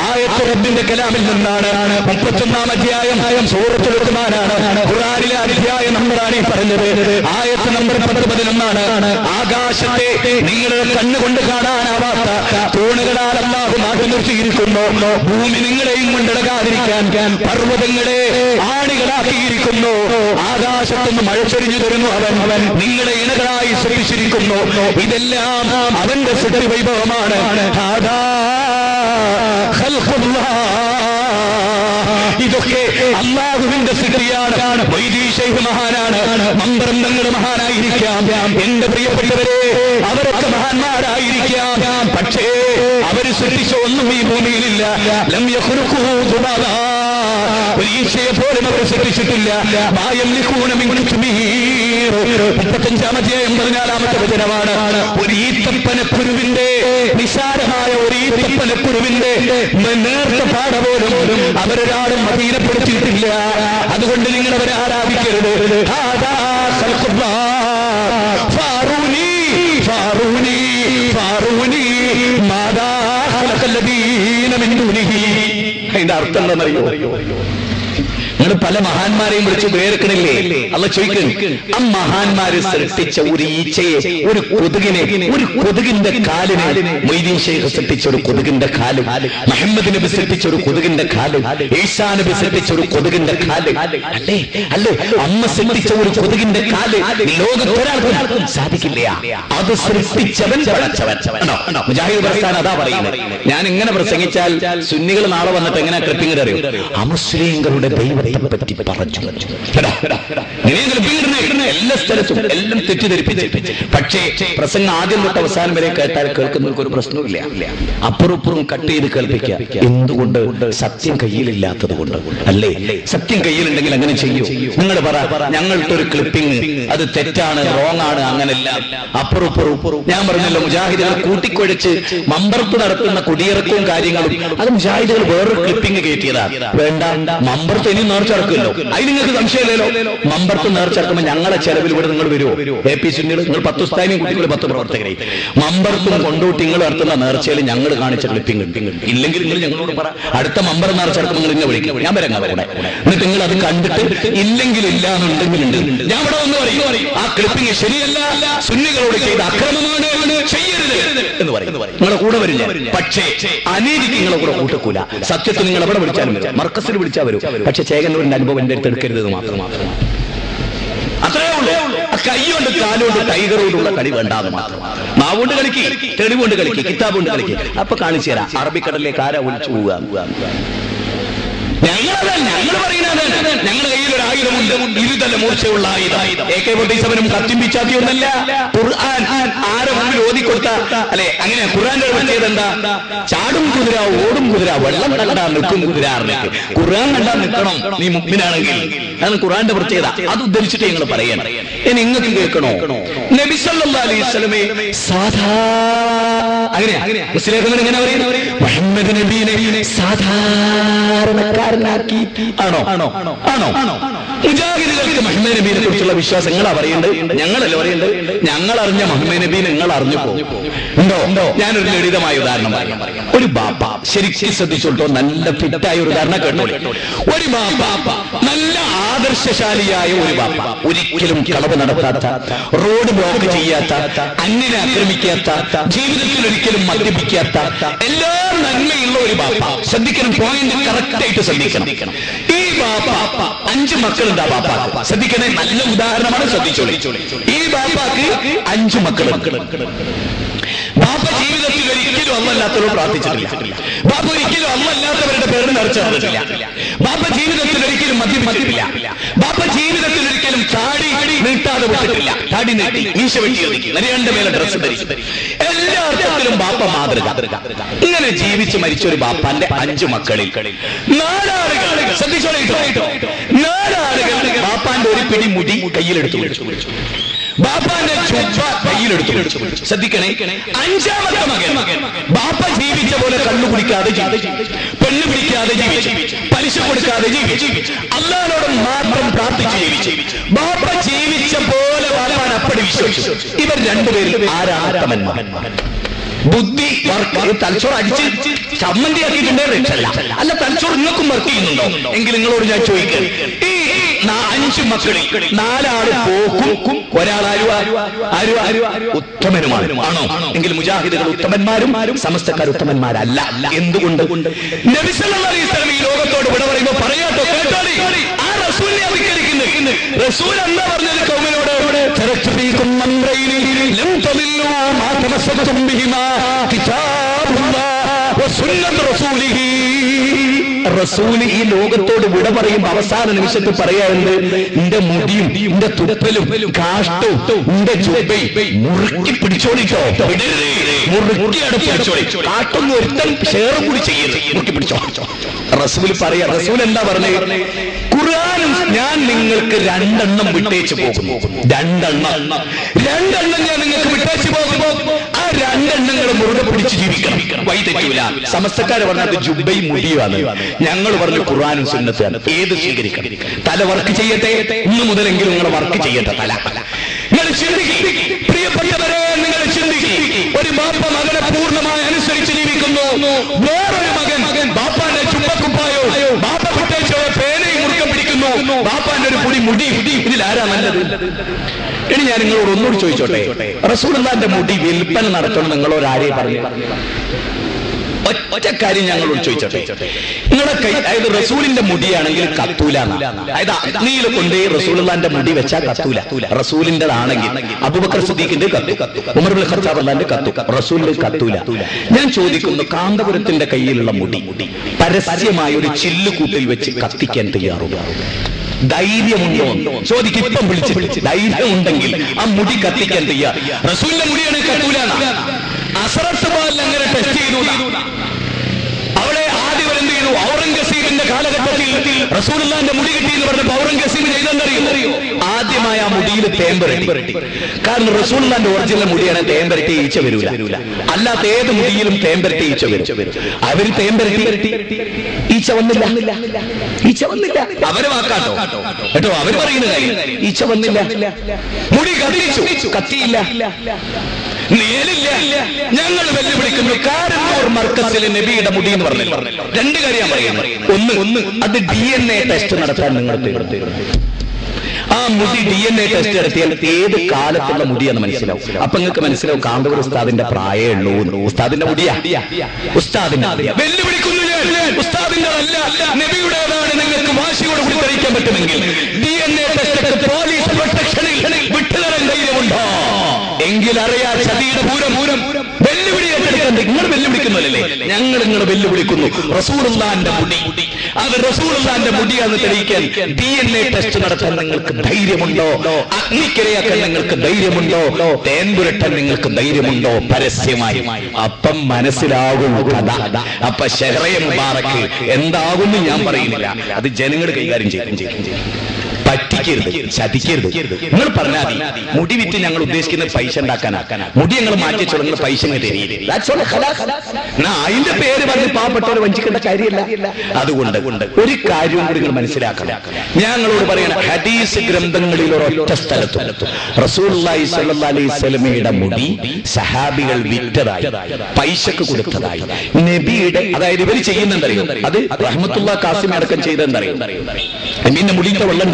ആയത്ത് റബ്ബിന്റെ കലാമിൽ നിന്നാണ്. 31-ാം അധ്യായം സൂറത്തുൽ ലുഖ്മാനാണ്. ഖുർആനിലെ അധ്യായ നമ്പറാണ് ഈ പറഞ്ഞത്. ആയത്ത് നമ്പർ 10-11. ആകാശത്തെ നിങ്ങളുടെ കണ്ണുകൊണ്ട് കാണാനാവാത്ത തൂണുകളാൽ അല്ലാഹു മാറ്റി നിർത്തിയിരിക്കുന്നു. ഭൂമി നിങ്ങളെയും കൊണ്ടിളകാതിരിക്കാൻ പർവ്വതങ്ങളെ ആണികളാക്കിയിരിക്കുന്നു. ആകാശത്തുനിന്ന് മഴ ചൊരിഞ്ഞു തരുന്നു അവൻ. നിങ്ങളെ ഇണകളായി സൃഷ്ടിച്ചിരിക്കുന്നു. ഇതെല്ലാം അവന്റെ സൃഷ്ടി വൈഭവമാണ്. ഇതൊക്കെ അല്ലാഹുവിന്റെ സൃഷ്ടിയാണ്. വൈദീ ശൈഖ് മഹാനാണ്, മമ്പറം തങ്ങൾ മഹാനായിരിക്കാം. എന്റെ പ്രിയപ്പെട്ടവരെ, അവരൊക്കെ മഹാന്മാരായിരിക്കാം. പക്ഷേ അവര് സൃഷ്ടിച്ച ഒന്നും ഈ ഭൂമിയിലില്ല. ലം യഖ്ലുഖൂ ദുബാബാ, ഒരു ഈച്ചയെ പോലും അവർ സൃഷ്ടിച്ചിട്ടില്ല. 35-ാം അധ്യായം 14-ാമത്തെ വചനമാണ്. ഒരു ഈത്തപ്പനക്കുരുവിന്റെ, നിസാരമായ ഒരു ഈത്തപ്പനക്കുരുവിന്റെ നേർത്ത പാട പോലും അവരൊരാളും അധീനപ്പെടുത്തിയിട്ടില്ല. അതുകൊണ്ട് നിങ്ങൾ അവരെ ആരാധിക്കരുത്. അതിന്റെ അർത്ഥം എന്താണെന്നറിയോ? നിങ്ങൾ പല മഹാന്മാരെയും വിളിച്ച് പേരെക്കണില്ലേ? അല്ല ചോദിക്കും, ആ മഹാന്മാര് സൃഷ്ടിച്ച ഒരു ഈച്ചയെ, ഒരു കൊതുകിന്റെ കാലിനെ, മൊയ്തീൻ ശൈഖ് സൃഷ്ടിച്ച ഒരു കൊതുകിന്റെ കാല്, മുഹമ്മദ് നബി സൃഷ്ടിച്ച ഒരു കൊതുകിന്റെ കാല്, ഈസാ നബി സൃഷ്ടിച്ച ഒരു കൊതുകിന്റെ കാല്, അല്ലേ അമ്മ സൃഷ്ടിച്ച ഒരു കൊതുകിന്റെ കാല് ലോകത്തൊരാൾക്കും സാധിക്കില്ല. അത് സൃഷ്ടിച്ചവൻ മുജാഹിദ് പ്രസ്ഥാനം അതാ പറയുന്നത്. ഞാൻ ഇങ്ങനെ പ്രസംഗിച്ചാൽ സുന്നികൾ നാളെ വന്നിട്ട് എങ്ങനെ ക്ലിപ്പിംഗ് അറിയും? അമുസ്ലിങ്ങളുടെ ദൈവത്തെ പറ്റി പറഞ്ഞു. എല്ലാ സ്ഥലത്തും എല്ലാം തെറ്റിദ്ധരിപ്പിച്ച്. പക്ഷേ പ്രസംഗം ആദ്യം തൊട്ട് അവസാനം വരെ കേട്ടാൽ കേൾക്കുന്നവർക്ക് ഒരു പ്രശ്നവുമില്ല. അപ്പുറപ്പുറം കട്ട് ചെയ്ത് കേൾപ്പിക്കുക. എന്തുകൊണ്ട്? സത്യം കയ്യിലില്ലാത്തത് കൊണ്ട്. അല്ലേ? സത്യം കയ്യിലുണ്ടെങ്കിൽ അങ്ങനെ ചെയ്യൂ. നിങ്ങൾ പറ, ഞങ്ങളുടെ ഒരു ക്ലിപ്പിംഗ് അത് തെറ്റാണ്, റോങ് ആണ്, അങ്ങനെയല്ല. അപ്പുറപ്പുറം ഞാൻ പറഞ്ഞല്ലോ, മുജാഹിദുകൾ കൂട്ടിക്കൊഴിച്ച് മമ്പർത്ത് നടത്തുന്ന കുടിയിറക്കവും കാര്യങ്ങളും അത് മുജാഹിദുകൾ വേറൊരു ക്ലിപ്പിംഗ് കയറ്റിയതാണ്. വേണ്ട, മമ്പർത്ത് ഇനി നേർച്ചറക്കുമല്ലോ, അതിന് നിങ്ങൾക്ക് സംശയമില്ലല്ലോ. മമ്പർത്ത് നേർച്ചറക്കുമ്പോൾ ഞങ്ങളെ ചെലവിൽ ഇവിടെ നിങ്ങൾ വരുമോ? AP സുന്നികൾ, നിങ്ങൾ 10 ഉസ്താദിനെയും കുട്ടികൾ 10 പ്രവർത്തകരെ മമ്പർത്തും കൊണ്ടോട്ടി നിങ്ങൾ നടത്തുന്ന നേർച്ചയിൽ ഞങ്ങൾ കാണിച്ച ക്ലിപ്പിംഗ് ഇല്ലെങ്കിൽ നിങ്ങൾ ഞങ്ങളോട് പറ. അടുത്ത മമ്പർ നേർച്ചറക്കുമ്പോൾ നിങ്ങൾ ഇന്നെ വിളിക്കും, ഞാൻ വരാം അവിടെ. എന്നിട്ട് നിങ്ങൾ അത് കണ്ടിട്ട് ഇല്ലെങ്കിൽ ഇല്ല എന്നുണ്ടെങ്കിലുണ്ട്, ഞാൻ ഇവിടെ ഒന്ന് പറയും, ആ ക്ലിപ്പിംഗ് ശരിയല്ല, സുന്നികളോട് ചെയ്ത അക്രമമാണ്, ചെയ്യരുത് എന്ന് പറയും. നിങ്ങളെ കൂടെ വരില്ല. പക്ഷേ അനീതിക്ക് നിങ്ങളെ കൂടെ കൂട്ടക്കൂല. സത്യത്തിൽ നിങ്ങൾ എവിടെ വിളിച്ചാലും വരും, മർക്കസിൽ വിളിച്ചാൽ വരും. പക്ഷെ ചേകന്നൂരിന്റെ അനുഭവം എന്റെ അടുത്ത് എടുക്കരുത് മാത്രം. അത്രേ ഉള്ളൂ. കൈകൊണ്ട് കാലുകൊണ്ട് ടൈഗറോടുള്ള കളി വേണ്ടാതെ മാത്രം. നാവുകൊണ്ട് കളിക്ക്, തെളിവുകൊണ്ട് കളിക്ക്, കിതാബ് കൊണ്ട് കളിക്ക്. അപ്പൊ കാണിച്ചു തരാം അറബിക്കടലിലേക്ക് ആരാ ഒളിച്ചു പോവുക. ഞങ്ങൾ പറയുന്നത് ഞങ്ങളുടെ കയ്യിൽ ഒരു ആയുധമുണ്ട്, ഇരുതല മൂർച്ചയുള്ള ആയുധം. AK-47 കത്തിയും പിച്ചാത്തിയൊന്നല്ല. ഖുർആൻ ആരെ മുമ്പിൽ ഓതിക്കൊടുത്ത അല്ലെ? അങ്ങനെ ഖുർആന്റെ പ്രത്യേകത എന്താ? ചാടും കുതിര, ഓടും കുതിര, വെള്ളം കണ്ടാ നിൽക്കും കുതിര. ഖുർആൻ കണ്ടാ നിൽക്കണം നീ മുമ്പിനാണെങ്കിൽ. അതാണ് ഖുർആന്റെ പ്രത്യേകത. അത് ഉദ്ധരിച്ചിട്ട് ഞങ്ങൾ പറയാൻ. ഇനി നിങ്ങൾക്ക് കേൾക്കണോ? നബി സല്ലല്ലാഹു അലൈഹി വസല്ലമയെ സാധാ അങ്ങനെയാ മുസ്ലിം എങ്ങനെ പറയുന്നത്? മുഹമ്മദ് നബിയെ സാധാരണക്കാരനാക്കി. ആണോ? മുജാഹിദുകൾക്ക് മുഹമ്മദ് നബിയെ കുറിച്ചുള്ള വിശ്വാസം നിങ്ങളാ പറയേണ്ടത്, ഞങ്ങളല്ല പറയേണ്ടത്. ഞങ്ങൾ അറിഞ്ഞ മുഹമ്മദ് നബിയെ നിങ്ങൾ അറിഞ്ഞു പോകും. ഉണ്ടോ? ഞാനൊരു ലളിതമായ ഉദാഹരണം പറയാം. ഒരു ബാപ്പ, ശരിക്കും ശ്രദ്ധിച്ചോട്ടോ, നല്ല ഫിറ്റായ ഒരു ഉദാഹരണം കേട്ടോളി. ഒരു ബാപ്പ, നല്ല ആദർശശാലിയായ ഒരു ബാപ്പ, ഒരിക്കലും കളവ് നടത്താത്ത, റോഡ് ബ്ലോക്ക് ചെയ്യാത്ത, അന്യനെ ആക്രമിക്കാത്ത, ജീവിതത്തിൽ ഒരിക്കലും മദ്യപിക്കാത്ത, എല്ലാ നന്മയുള്ള ഒരു ബാപ്പ. ശ്രദ്ധിക്കണം, പോയിന്റ് കറക്റ്റ് ആയിട്ട് ശ്രദ്ധിക്കണം. ഈ ബാപ്പ 5 മക്കളുണ്ട്. ആ ബാപ്പ ശ്രദ്ധിക്കണേ, നല്ല ഉദാഹരണമാണ്, ശ്രദ്ധിച്ചോളി. ഈ ബാപ്പാക്ക് 5 മക്കൾ. ബാപ്പ ജീവിതത്തിൽ ഒരിക്കലും അല്ലാത്തവരോട് പ്രാർത്ഥിച്ചിട്ടില്ല. ബാപ്പ ഒരിക്കലും അല്ലാത്തവരുടെ പേര് നിറച്ചിട്ടില്ല. ബാപ്പ ജീവിതത്തിൽ ഒരിക്കലും മദ്യപിച്ചിട്ടില്ല. ബാപ്പ ജീവിതത്തിൽ ഒരിക്കലും താടി നീട്ടാതെ വിട്ടിട്ടില്ല. താടി നീട്ടി, മീശ വെട്ടി ഒതുക്കി, നരയണ്ട മേലെ ഡ്രസ് ധരിച്ചു. എല്ലാ അർത്ഥത്തിലും ബാപ്പ മാതൃക. ഇങ്ങനെ ജീവിച്ച് മരിച്ച ഒരു ബാപ്പാന്റെ 5 മക്കളിൽ 4 ആളുകൾ, ശ്രദ്ധിച്ചോളൂ, 4 ആളുകൾ ബാപ്പാന്റെ ഒരു പിടി മുടി കയ്യിലെടുത്തു വിളിച്ചു. ബാപ്പാന്റെ ചുവ കയ്യിലെടുത്തു. ശ്രദ്ധിക്കണേ, 5ാമത്തെ മകൻ ബാപ്പ ജീവിച്ച പോലെ കണ്ണു കുടിക്കാതെ ജീവിച്ചു, പെണ്ണ് പിടിക്കാതെ ജീവിച്ചു, പലിശ കൊടുക്കാതെ ജീവിച്ചു, അല്ലാഹുവോട് മാത്രം പ്രാർത്ഥിച്ച് ജീവിച്ചു. ബാപ്പ ജീവിച്ച പോലെ ബാപ്പാൻ അപ്പടി വിശ്വസിച്ചു. ഇവർ 2 പേരും ആരാണ്? ബുദ്ധി തലച്ചോറ് അടിച്ച് ചമ്മന്തിയാക്കിയിട്ടുണ്ടേ രക്ഷല്ല. അല്ല, തലച്ചോറ് നിങ്ങൾക്കും വർക്ക് ചെയ്യുന്നുണ്ടോ എങ്കിൽ നിങ്ങളോട് ഞാൻ ചോദിക്കുക, ഈ 5 മക്കളിൽ 4 ആള് പോക്കും ഒരാൾ ഉത്തമനുമാണ് ആണോ? എങ്കിൽ മുജാഹിദുകൾ ഉത്തമന്മാരും സമസ്തക്കാർ ഉത്തമന്മാരല്ല. എന്തുകൊണ്ട്? നബി സല്ലല്ലാഹു അലൈഹി വസല്ലം ഈ ലോകത്തോട് വിട പറയുമ്പോൾ പറയാട്ടോ, കേട്ടോളി, ആ റസൂലിനെ അധികരിക്കുന്നു. റസൂൽ എന്താ പറഞ്ഞത് ഖൗമിനോട്? റസൂല് ഈ ലോകത്തോട് വിട പറയുമ്പോ അവസാന നിമിഷത്തിൽ പറയാറുണ്ട്, നിന്റെ മുടിയും നിന്റെ തുപ്പലും കാഷ്ടവും നിന്റെ ചുബയും മുറുക്കി പിടിച്ചോളിക്കോ, മുറുക്കി അടുപ്പിടിച്ചോളി, കാട്ടൊന്നും ഒരുത്തൻ ഷെയറും കൂടി ചെയ്യരുത്, മുറുക്കി പിടിച്ചോ. റസൂൽ പറയാ, റസൂൽ എന്താ പറഞ്ഞത്? ഖുർആനും ഞാൻ നിങ്ങൾക്ക് 2 എണ്ണം വിട്ടേച്ച് പോകും. 2 എണ്ണം ഞാൻ നിങ്ങൾക്ക് വിട്ടേച്ച് പോകും. ആ 2 എണ്ണങ്ങൾ മുറുകെ പിടിച്ച് ജീവിക്കണം, വഴി തെറ്റൂല. സമസ്തക്കാര് പറഞ്ഞത് ജുബയും മുടിയുമാണ്. ഞങ്ങൾ പറഞ്ഞു ഖുർആനും സുന്നത്താണ്. ഏത് സ്വീകരിക്കണം? തല വർക്ക് ചെയ്യട്ടെ, ഇന്ന് മുതലെങ്കിലും നിങ്ങൾ വർക്ക് ചെയ്യട്ടെ. തല നിങ്ങൾ ചിന്തിക്കും, പ്രിയപ്പെട്ടവരെ, നിങ്ങൾ ചിന്തിക്കും. ഒരു ബാപ്പ മകനെ പൂർണ്ണമായി അനുസരിച്ച് ജീവിക്കുന്നു, വേറൊരു മകൻ ബാപ്പാന്റെ ചുമ്പക്കുപ്പായോ ബാപ്പ കുട്ടേച്ചോ പേനയും മുറുക്കം പിടിക്കുന്നു, ബാപ്പാന്റെ ഒരു മുടി. ഇതിലാരാ നല്ലത്? ഇനി ഞാൻ നിങ്ങളോട് ഒന്നുകൂടി ചോദിച്ചോട്ടെ, റസൂലുള്ളാഹിന്റെ മുടി വിൽപ്പന നടത്തണം നിങ്ങളോരാരെ പറഞ്ഞു? ഒറ്റ കാര്യം ഞങ്ങളോട് ചോദിച്ചോട്ടെ, നിങ്ങളെ കൈ, അതായത് റസൂലിന്റെ മുടിയാണെങ്കിൽ കത്തൂല, അതായത് അഗ്നിയിൽ കൊണ്ടേ റസൂലുള്ളാഹിന്റെ മുടി വെച്ചാൽ കത്തൂല. റസൂലിന്റെതാണെങ്കിൽ അബൂബക്കർ സിദ്ദീഖിന്റെ കത്തു, ഉമർ ഇബ്നുൽ ഖത്താബ് അള്ളാന്റെ കത്തു, റസൂലിന്റെ കത്തൂല. ഞാൻ ചോദിക്കുന്നു, കാന്തപുരത്തിന്റെ കയ്യിലുള്ള മുടി പരസ്യമായ ഒരു ചില്ലുകൂട്ടിൽ വെച്ച് കത്തിക്കാൻ തയ്യാറുണ്ടോ? ധൈര്യമുണ്ടോ ചോദിക്കും. ഇപ്പം വിളിച്ച് ധൈര്യം ഉണ്ടെങ്കിൽ ആ മുടി കത്തിക്കാൻ തയ്യാർ. റസൂലിന്റെ മുടിയാണ് കത്തൂല. അസറത്ത് ബാലിൽ അങ്ങനെ ടെസ്റ്റ് ചെയ്തു. അവിടെ ആദ്യം എന്ത് ചെയ്തു? ഔറംഗസീബിന്റെ കാലഘട്ടത്തിൽ റസൂലുള്ളാഹിന്റെ മുടി കിട്ടി എന്ന് പറഞ്ഞപ്പോൾ ഔറംഗസീബ് ചെയ്തെന്നറിയോ? ആദ്യമായി ആ മുടിയിൽ തേമ്പരട്ടി. കാരണം റസൂലുള്ളാഹിന്റെ ഒറിജിനൽ മുടിയാണ്, തേമ്പരട്ടി ഈച്ച വരൂല. അല്ലാത്ത ഏത് മുടിയിലും തേമ്പരട്ടി ഈച്ച വരും. അവര് തേമ്പരട്ടി ഈച്ച വന്നില്ല. അവര് വാക്കാട്ടോ കേട്ടോ, അവര് പറയുന്ന കാര്യം. ഈച്ച വന്നില്ല, മുടി കത്തിയില്ല, നേരില്ല. ഞങ്ങൾ വെല്ലുവിളിക്കുന്നു, കാരന്നൂർ മർക്കസിലെ നബിയുടെ മുടി എന്ന് പറഞ്ഞു. 2 കാര്യം പറയുന്നത്. ഒന്ന്, അത് DNA ടെസ്റ്റ് നടത്താൻ നിങ്ങൾ ആ മുടി DNA ടെസ്റ്റ് നടത്തിയാൽ ഏത് കാലത്തുള്ള മുടിയാന്ന് മനസ്സിലാവും. അപ്പൊ നിങ്ങൾക്ക് മനസ്സിലാവും കാന്തപുര ഉസ്താദിന്റെ പ്രായേ ഉള്ളൂ. ഉസ്താദിന്റെ മുടിയാ, ഉസ്താദിന്റെ വെല്ലുവിളിക്കുന്നു ഞാൻ. ഉസ്താദിന്റെ അല്ല, നബിയുടേതാണ്. നിങ്ങൾക്ക് വാശിയോട് കൂടി ധരിക്കാൻ പറ്റുമെങ്കിൽ DNA ടെസ്റ്റ് പോലീസ് പ്രൊട്ടക്ഷനിൽ വിട്ടുതരാൻ ധൈര്യമുണ്ടോ എങ്കിൽ അറിയാ ചതിയുടെ പൂരം വെല്ലുവിളി ഏറ്റെടുക്കാൻ നിങ്ങൾ വെല്ലുവിളിക്കുന്നല്ലേ? ഞങ്ങൾ നിങ്ങളെ വെല്ലുവിളിക്കുന്നു. റസൂലുള്ളാഹിന്റെ മുടി, അത് റസൂലുള്ളാഹിന്റെ മുടിയാന്ന് തെളിയിക്കാൻ DNA ടെസ്റ്റ് നടത്താൻ നിങ്ങൾക്ക് ധൈര്യമുണ്ടോ? അഗ്നിക്കിരയാക്കാൻ നിങ്ങൾക്ക് ധൈര്യമുണ്ടോ? തേൻപുരട്ടാൻ നിങ്ങൾക്ക് ധൈര്യമുണ്ടോ? പരസ്യമായി. അപ്പം മനസ്സിലാകും കഥ. അപ്പൊ ഷഹറയെ മുബാറക്ക് എന്താകുന്നു ഞാൻ പറയുന്നില്ല, അത് ജനങ്ങൾ കൈകാര്യം ചെയ്യും. പറ്റിക്കരുത്, ചതിക്കരുത്. നിങ്ങൾ പറഞ്ഞാൽ മുടി വിറ്റ് ഞങ്ങൾ ഉദ്ദേശിക്കുന്നത് പൈസ ഉണ്ടാക്കാനാക്കാനാ. മുടി ഞങ്ങൾ മാറ്റിച്ചോ, നിങ്ങൾ പൈസ തരില്ല. അതിന്റെ പേര് പറഞ്ഞ് പാവപ്പെട്ടവരെ വഞ്ചിക്കേണ്ട കാര്യമില്ല. അതുകൊണ്ട് ഒരു കാര്യം കൂടി നിങ്ങൾ മനസ്സിലാക്കണം. ഞങ്ങളോട് പറയണം, ഹദീസ് ഗ്രന്ഥങ്ങളിൽ ഒരൊറ്റ സ്ഥലത്തും റസൂലുള്ളാഹി സ്വല്ലല്ലാഹു അലൈഹി വസല്ലമയുടെ മുടി സഹാബികൾ വിറ്റതായി, പൈസക്ക് കൊടുത്തതായി നബിയുടെ, അതായത് ഇവർ ചെയ്യുന്നെന്തറിയോ? അത് റഹ്മത്തുള്ളാഹി ഖാസിം അടക്കം ചെയ്തെന്തറിയോ? പിന്നെ മുടിയുടെ വെള്ളം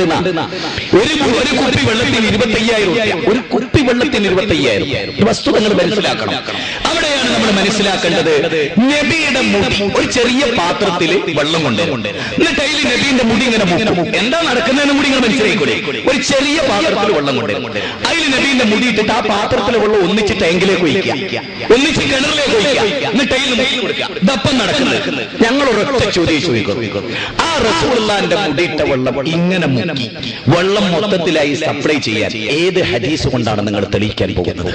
ഒരു കുപ്പി വെള്ളത്തിന് 25,000 രൂപ. ഒരു കുപ്പി വെള്ളത്തിന് 25,000. വസ്തുത നിങ്ങൾ മനസ്സിലാക്കണം. അവിടെയാണ് നമ്മൾ മനസ്സിലാക്കേണ്ടത്. നബിയുടെ മുടി ഒരു ചെറിയ പാത്രത്തിൽ വെള്ളം കൊണ്ടുവരും, എന്നിട്ട് അതിൽ നബിന്റെ മുടി ഇങ്ങനെ മുക്കും. എന്താ നടക്കുന്നതെന്ന് മുടി നിങ്ങൾ മനസ്സിലായിക്കൂടെ? ഒരു ചെറിയ പാത്രത്തിൽ വെള്ളം കൊണ്ടുവരും, അതിൽ നബിന്റെ മുടി ഇട്ടിട്ട് ആ പാത്രത്തിലെ വെള്ളം ഒന്നിച്ച് ടാങ്കിലേക്ക് ഒഴിക്കുക, ഒന്നിച്ച് കിണറിലേക്ക് ഒഴിക്കുക, എന്നിട്ട് അതിൽ മുക്കി കൊടുക്കുക. ഇതപ്പം നടക്കുന്നത്. ഞങ്ങൾ ഒരൊറ്റ ചോദ്യം ചോദിക്കും, ആ റസൂലുള്ളാഹിന്റെ മുടിയിട്ട വെള്ളം ഇങ്ങനെ മുക്കി വെള്ളം മൊത്തത്തിലായി സപ്ലൈ ചെയ്യാൻ ഏത് ഹദീസ് കൊണ്ടാണ് നിങ്ങൾ തെളിയിക്കാൻ പോകുന്നത്?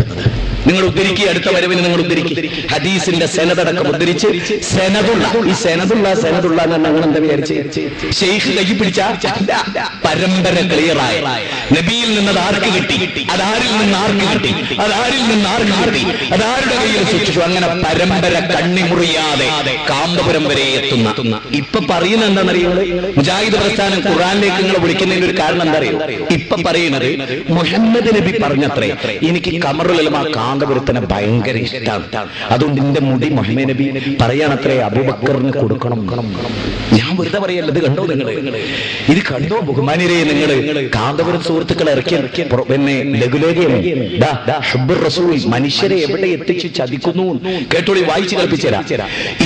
നിങ്ങൾ ഉദ്ധരിക്കുക, അടുത്ത വരവിന് നിങ്ങൾ ഉദ്ധരിക്കുക. ഹദീസിന്റെ സെനദടക്കം ഉദ്ധരിച്ച് ഈ സെനദുള്ള ഞങ്ങൾ എന്താ വിചാരിച്ച് ഷെയ്ഖ് കൈ പിടിച്ച പരമ്പര ക്ലിയറായി നബിയിൽ നിന്ന് അത് ആർക്ക് കിട്ടി, അതാരിൽ നിന്ന് ആർക്ക് കിട്ടി, അതാരിൽ നിന്ന് ആർക്ക് കിട്ടി, അതാരുടെ കയ്യിൽ സൂക്ഷിച്ചു. അങ്ങനെ പരമ്പര കണ്ണിമുറിയാതെ കാന്തപുരം വരെ എത്തുന്ന. ഇപ്പൊ പറയുന്ന എന്താണെന്നറിയുന്നത്? മുജാഹിദ് പ്രസ്ഥാനം ഖുർആനിലേക്ക് നിങ്ങൾ വിളിക്കുന്നതിന് ഒരു കാരണം എന്താ അറിയോ? ഇപ്പൊ പറയുന്നത് മുഹമ്മദ് നബി പറഞ്ഞത്രേ, എനിക്ക് ഖമറുൽ ഉലമ കാന്തപുരത്തിനെ ഭയങ്കര ഇഷ്ടമാണ്. അതുകൊണ്ട് എന്റെ മുടി മുഹമ്മദ് നബി പറയാണത്രേ അബൂബക്കറിന് കൊടുക്കണം. ഞാൻ വെറുതെ പറയല്ല, ഇത് കണ്ടോ നിങ്ങൾ, ഇത് കണ്ടോ ബഹുമാനിരെ നിങ്ങൾ? കാന്തപുരം സുഹൃത്തുക്കൾ ഇറക്കിയ പിന്നെ ലഘുലേഖയാണ് മനുഷ്യരെ എവിടെ എത്തിച്ച് ചതിക്കുന്നു. കേട്ടോളി, വായിച്ചു കൽപ്പിച്ചുതരാം.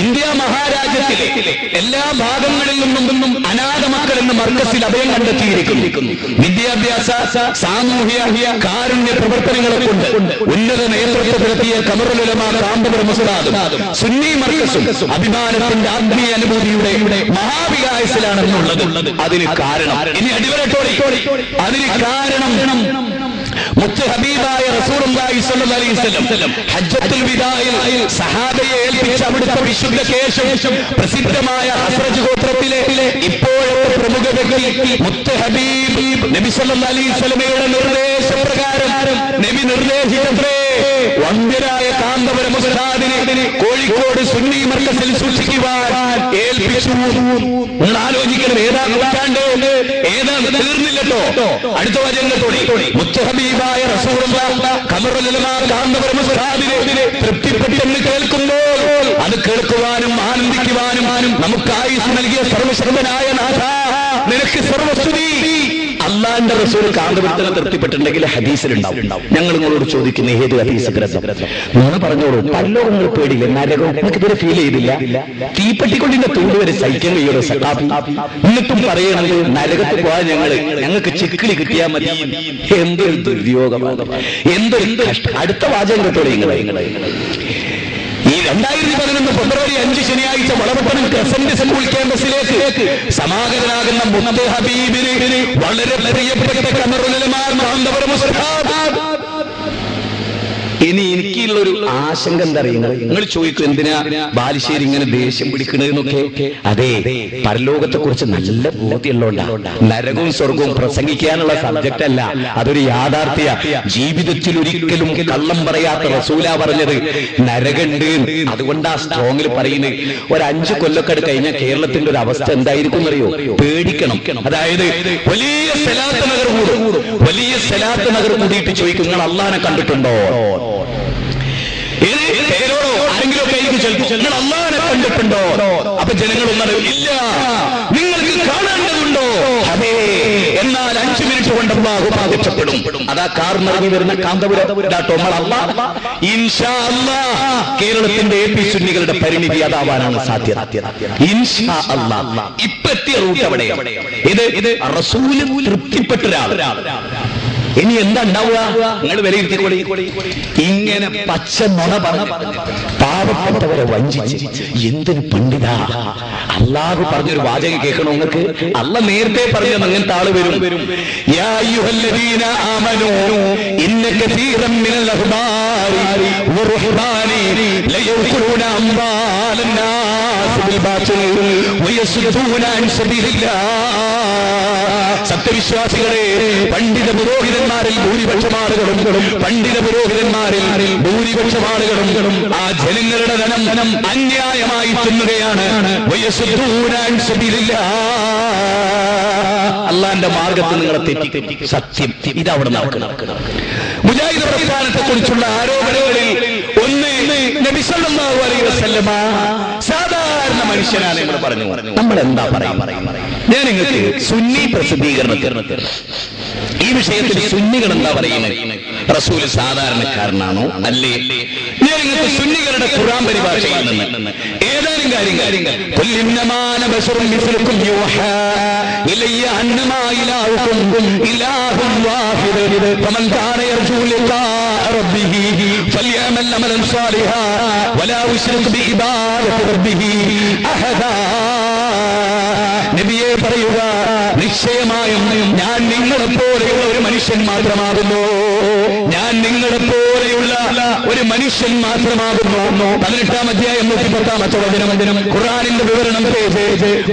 ഇന്ത്യ മഹാരാജ്യത്തിലെ എല്ലാ ഭാഗങ്ങളിൽ നിന്നും അനാഥ മക്കൾ എന്ന മർക്കസിൽ അഭയം കണ്ടെത്തിയിരിക്കുന്നു. വിദ്യാഭ്യാസ, സാമൂഹ്യ, കാരുണ്യ പ്രവർത്തനങ്ങളെ കൊണ്ട് ഉന്നത നേതൃത്വത്തിലെത്തിയ ഖമറുൽ ഉലമാ കാന്തപുരം ഉസ്താദും സുന്നി മർക്കസും അഭിമാനത്തിന്റെ ആത്മീയ അനുഭൂതിയുടെ മഹാവികായത്തിലാണെന്നുള്ളത്. അതിന് കാരണം ഇനി അടിവരട്ടോടി, അതിന് കാരണം മുത്ത് ഹബീബായ റസൂലുള്ളാഹി സ്വല്ലല്ലാഹു അലൈഹി വസല്ലം ഹജ്ജത്തുൽ വിദായിൽ സഹാബയെ ഏൽപ്പിച്ച അവിടുത്തെ വിശുദ്ധ കേശം പ്രസിദ്ധമായ ഹസ്രജ് ഗോത്രത്തിലെ ഇപ്പോഴത്തെ പ്രമുഖ വ്യക്തി മുത്ത് ഹബീബ് നബി സ്വല്ലല്ലാഹു അലൈഹി വസല്ലമയുടെ നിർദ്ദേശപ്രകാരം നബി നിർദ്ദേശിച്ചത്രേ വന്ദ്യരായ കാന്തപുരം ഉസ്താദിനെ കോഴിക്കോട് സുന്നി മർക്കസിൽ സൂക്ഷിക്കുവാൻ ഏൽപ്പിച്ചു. നിങ്ങൾ ആലോചിക്കണം, ഏതാ നൂറ്റാണ്ട്, ഏതാ തീർന്നില്ലട്ടോ. അടുത്ത വചനത്തോടെ മുത്ത് ഹബീബായ റസൂലുള്ളാഹി ഖമറുൽ ഉലമാ കാന്തപുരം ഉസ്താദിനെ തൃപ്തിപ്പെട്ടെന്ന് കേൾക്കുമ്പോൾ അത് കേൾക്കുവാനും ആനന്ദിക്കുവാനും നമുക്ക് ആയുസ് നൽകിയ സർവശക്തനായ നാഥ, നിനക്ക് സർവസ്തുതി. അള്ളാന്റെ റസൂൽ കാന്തപുരത്തിന് തൃപ്തിപ്പെട്ടിട്ടുണ്ടെങ്കിൽ ഹദീസിലുണ്ടാവും. ഞങ്ങൾ നിങ്ങളോട് ചോദിക്കുന്ന ഏത് ഹദീസ് ഗ്രന്ഥം നിങ്ങൾ പറഞ്ഞോളൂ. പരലോകങ്ങൾ പേടിയില്ല, നരകം നിങ്ങൾക്ക് ഇതുവരെ ഫീൽ ചെയ്തില്ല? തീപ്പെട്ടിക്കൊണ്ടിന്റെ തൂട് വരെ സഹിക്കാൻ കഴിയുമോ സഖാബി? എന്നിട്ടും പറയണത് നരകത്തിൽ പോയാൽ ഞങ്ങൾക്ക് ചിക്കിളി കിട്ടിയാൽ മതി. എന്തൊരു ദുര്യോഗമാണ്, എന്തൊരു കഷ്ടം. അടുത്ത വാചകം കേട്ടോളൂ നിങ്ങളെ. ഈ 2011 ഫെബ്രുവരി 5 ശനിയാഴ്ച വളപട്ടണം ക്രസന്റ് സ്കൂൾ ക്യാമ്പസിലേക്ക് സമാഗതനാകുന്ന മുത്ത് ഹബീബിന് വളരെ പ്രിയപ്പെട്ട ഖമറുൽ ഉലമാ കാന്തപുരം ഉസ്താദ്. ഇനി എനിക്കുള്ളൊരു ആശങ്ക എന്താ അറിയുന്നത്? നിങ്ങൾ ചോദിക്കും, എന്തിനാ ബാലുശ്ശേരി ഇങ്ങനെ ദേഷ്യം പിടിക്കണെന്നൊക്കെ. അതെ, പരലോകത്തെ കുറിച്ച് നല്ല ബോധ്യമുള്ളതുകൊണ്ടാ. നരകവും സ്വർഗവും പ്രസംഗിക്കാനുള്ള സബ്ജക്റ്റ് അല്ല, അതൊരു യാഥാർത്ഥ്യ. ജീവിതത്തിൽ ഒരിക്കലും കള്ളം പറയാത്ത റസൂലാ പറഞ്ഞത് നരകണ്ട്. അതുകൊണ്ടാ സ്ട്രോങ്ങിൽ പറയുന്നത്. ഒരു 5 കൊല്ലക്കാട് കഴിഞ്ഞാൽ കേരളത്തിന്റെ ഒരു അവസ്ഥ എന്തായിരിക്കും എന്നറിയോ? പേടിക്കണം. അതായത് വലിയ സലാത്ത് നഗർ കൂടും, വലിയ സലാത്ത് നഗർ കൂടിയിട്ട് ചോദിക്കും, നിങ്ങൾ അള്ളാനെ കണ്ടിട്ടുണ്ടോ? പേരോടോ ആരെങ്കിലും ഒക്കെ നിങ്ങൾ അള്ളാനെ കണ്ടിട്ടുണ്ടോ? അപ്പൊ ജനങ്ങൾ ഒന്നും ഇല്ല, നിങ്ങൾക്ക് കാണേണ്ടതുണ്ടോ? അതെ, എന്നാൽ 5 മിനിറ്റ് കൊണ്ട് അല്ലാഹു പ്രത്യക്ഷപ്പെടും. അതാ കാർന്നിറങ്ങി വരുന്ന കാന്തപുരം. ഇൻഷാ അല്ലാഹ് കേരളത്തിന്റെ AP സുന്നികളുടെ പരിണിതി അതാവാനാണ് സാധ്യത. ഇൻഷാ അല്ലാഹ് ഇപ്പത്തിയ റൂട്ട് എവിടെയാണ്? ഇത് റസൂല് തൃപ്തിപ്പെട്ട ഒരാൾ. ഇനി എന്താ ഉണ്ടാവുക? നിങ്ങൾ വിലയിരുത്തിക്കോളി. ഇങ്ങനെ പച്ച നുണ പറഞ്ഞ പാവപ്പെട്ടവരെ വഞ്ചിച്ച് എന്തൊരു പണ്ഡിത. അല്ലാഹു പറഞ്ഞൊരു വാചകം കേൾക്കണോ നിങ്ങൾക്ക്? അല്ലാഹ് നേരത്തെ പറഞ്ഞ അങ്ങനത്തെ ആള് വരും. യാ അയ്യുഹല്ലദീന ആമനൂ ഇന്ന കസീറൻ മിനൽ അഹ്ബാരി വറുഹ്ബാനി ലയഖുലൂന അംവാലൻ നാസ് ബിൽ ബാതിൽ വയസുദ്ദൂന അൻ സബീലില്ലാഹ്. സത്യവിശ്വാസികളെ, പണ്ഡിത പുരോഹിതന്മാരിൽ ഭൂരിപക്ഷം ആളുകളും ആ ജനങ്ങളുടെ ധനം അന്യായമായി തിന്നുകയാണ്. അള്ളാന്റെ മാർഗത്തിൽ നിങ്ങളെ തെറ്റി. സത്യം ഇതവിടെ നടക്കണം. മുജാഹിദ് പ്രസ്ഥാനത്തെ കുറിച്ചുള്ള ആരോപണങ്ങളിൽ ഒന്ന്, നബി സല്ലല്ലാഹു അലൈഹി വസല്ലമ സാധാരണ മനുഷ്യനാണ് നമ്മൾ പറഞ്ഞു. നമ്മൾ എന്താ പറയാം? ഞാൻ നിങ്ങൾക്ക് സുന്നി പ്രസിദ്ധീകരണത്തിൽ ഈ വിഷയത്തിൽ സുന്നികൾ എന്താ പറയുന്നത്? റസൂൽ സാധാരണക്കാരനാണോ അല്ലേ? ഞാൻ നിങ്ങൾക്ക് സുന്നികളുടെ ഖുർആൻ പരിഭാഷയിൽ നിന്ന് ഏതാനും കാര്യങ്ങൾ നബിയെ പറയുക, നിശ്ചയമായും ഞാൻ നിങ്ങളെപ്പോലെയുള്ള ഒരു മനുഷ്യൻ മാത്രമാകുന്നു. ഞാൻ നിങ്ങളെപ്പോലെയുള്ള ഒരു മനുഷ്യൻ മാത്രമാകുന്നു. 18-ാം അധ്യായം 110-ാമത്തെ വചനം ഖുർആനിന്റെ വിവരണം പേജ്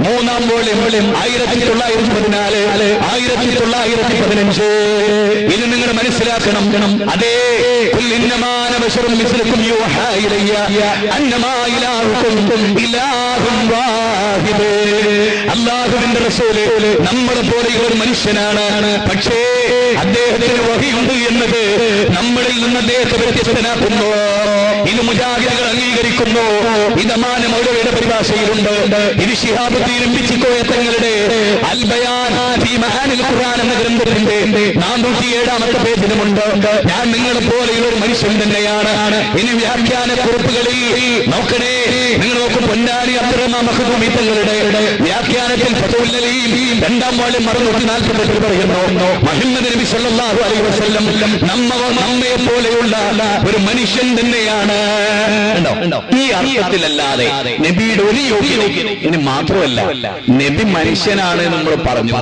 3-ാം വോള്യം 1914 1915. ഇത് നിങ്ങൾ മനസ്സിലാക്കണം. അതേ, അല്ലാഹുവിന്റെ റസൂല് നമ്മളെ പോലെ ഒരു മനുഷ്യനാണ്. പക്ഷേ അദ്ദേഹത്തിന് വഹിയുണ്ട് എന്ന് പറയുന്നത് നമ്മളിൽ നിന്ന് അദ്ദേഹത്തെ വ്യത്യസ്തനാക്കുന്നു. ഇത് മുജാഹിദുകൾ അംഗീകരിക്കുന്നു. ഇത് അമാന മൗലവിയുടെ പരിഭാഷയിലുണ്ട്. ഇത് ശിഹാബുദ്ദീൻ ബിച്ചിക്കോയ തങ്ങളുടെ അൽ ബയാൻ ഫീ മആനിൽ ഖുർആൻ എന്ന ഗ്രന്ഥത്തിന്റെ 407-ാമത്തെ പേജിലുമുണ്ട്. ഞാൻ നിങ്ങളെ പോലെയുള്ള ഒരു മനുഷ്യൻ തന്നെയാണ്. ഇനി വ്യാഖ്യാന കുറിപ്പുകളിൽ നോക്കണേ, നിങ്ങൾ നോക്കും. പൊന്നാനി അബ്ദുറഹ്മാൻ മഖ്ദൂമി തങ്ങളുടെ വ്യാഖ്യാനത്തിൽ ഫതുൽ അലീം 2-ാം വാള്യം 648 പറയുന്നു, മുഹമ്മദ് നബി സല്ലല്ലാഹു അലൈഹി വസല്ലം നമ്മെ പോലെയുള്ള ഒരു മനുഷ്യൻ തന്നെയാണ്. ഈ അർത്ഥത്തിലല്ലാതെ നബിയുടെ ഒരു യോഗ്യത. ഇനി മാത്രമല്ല, നബി മനുഷ്യനാണ് നമ്മൾ പറഞ്ഞു.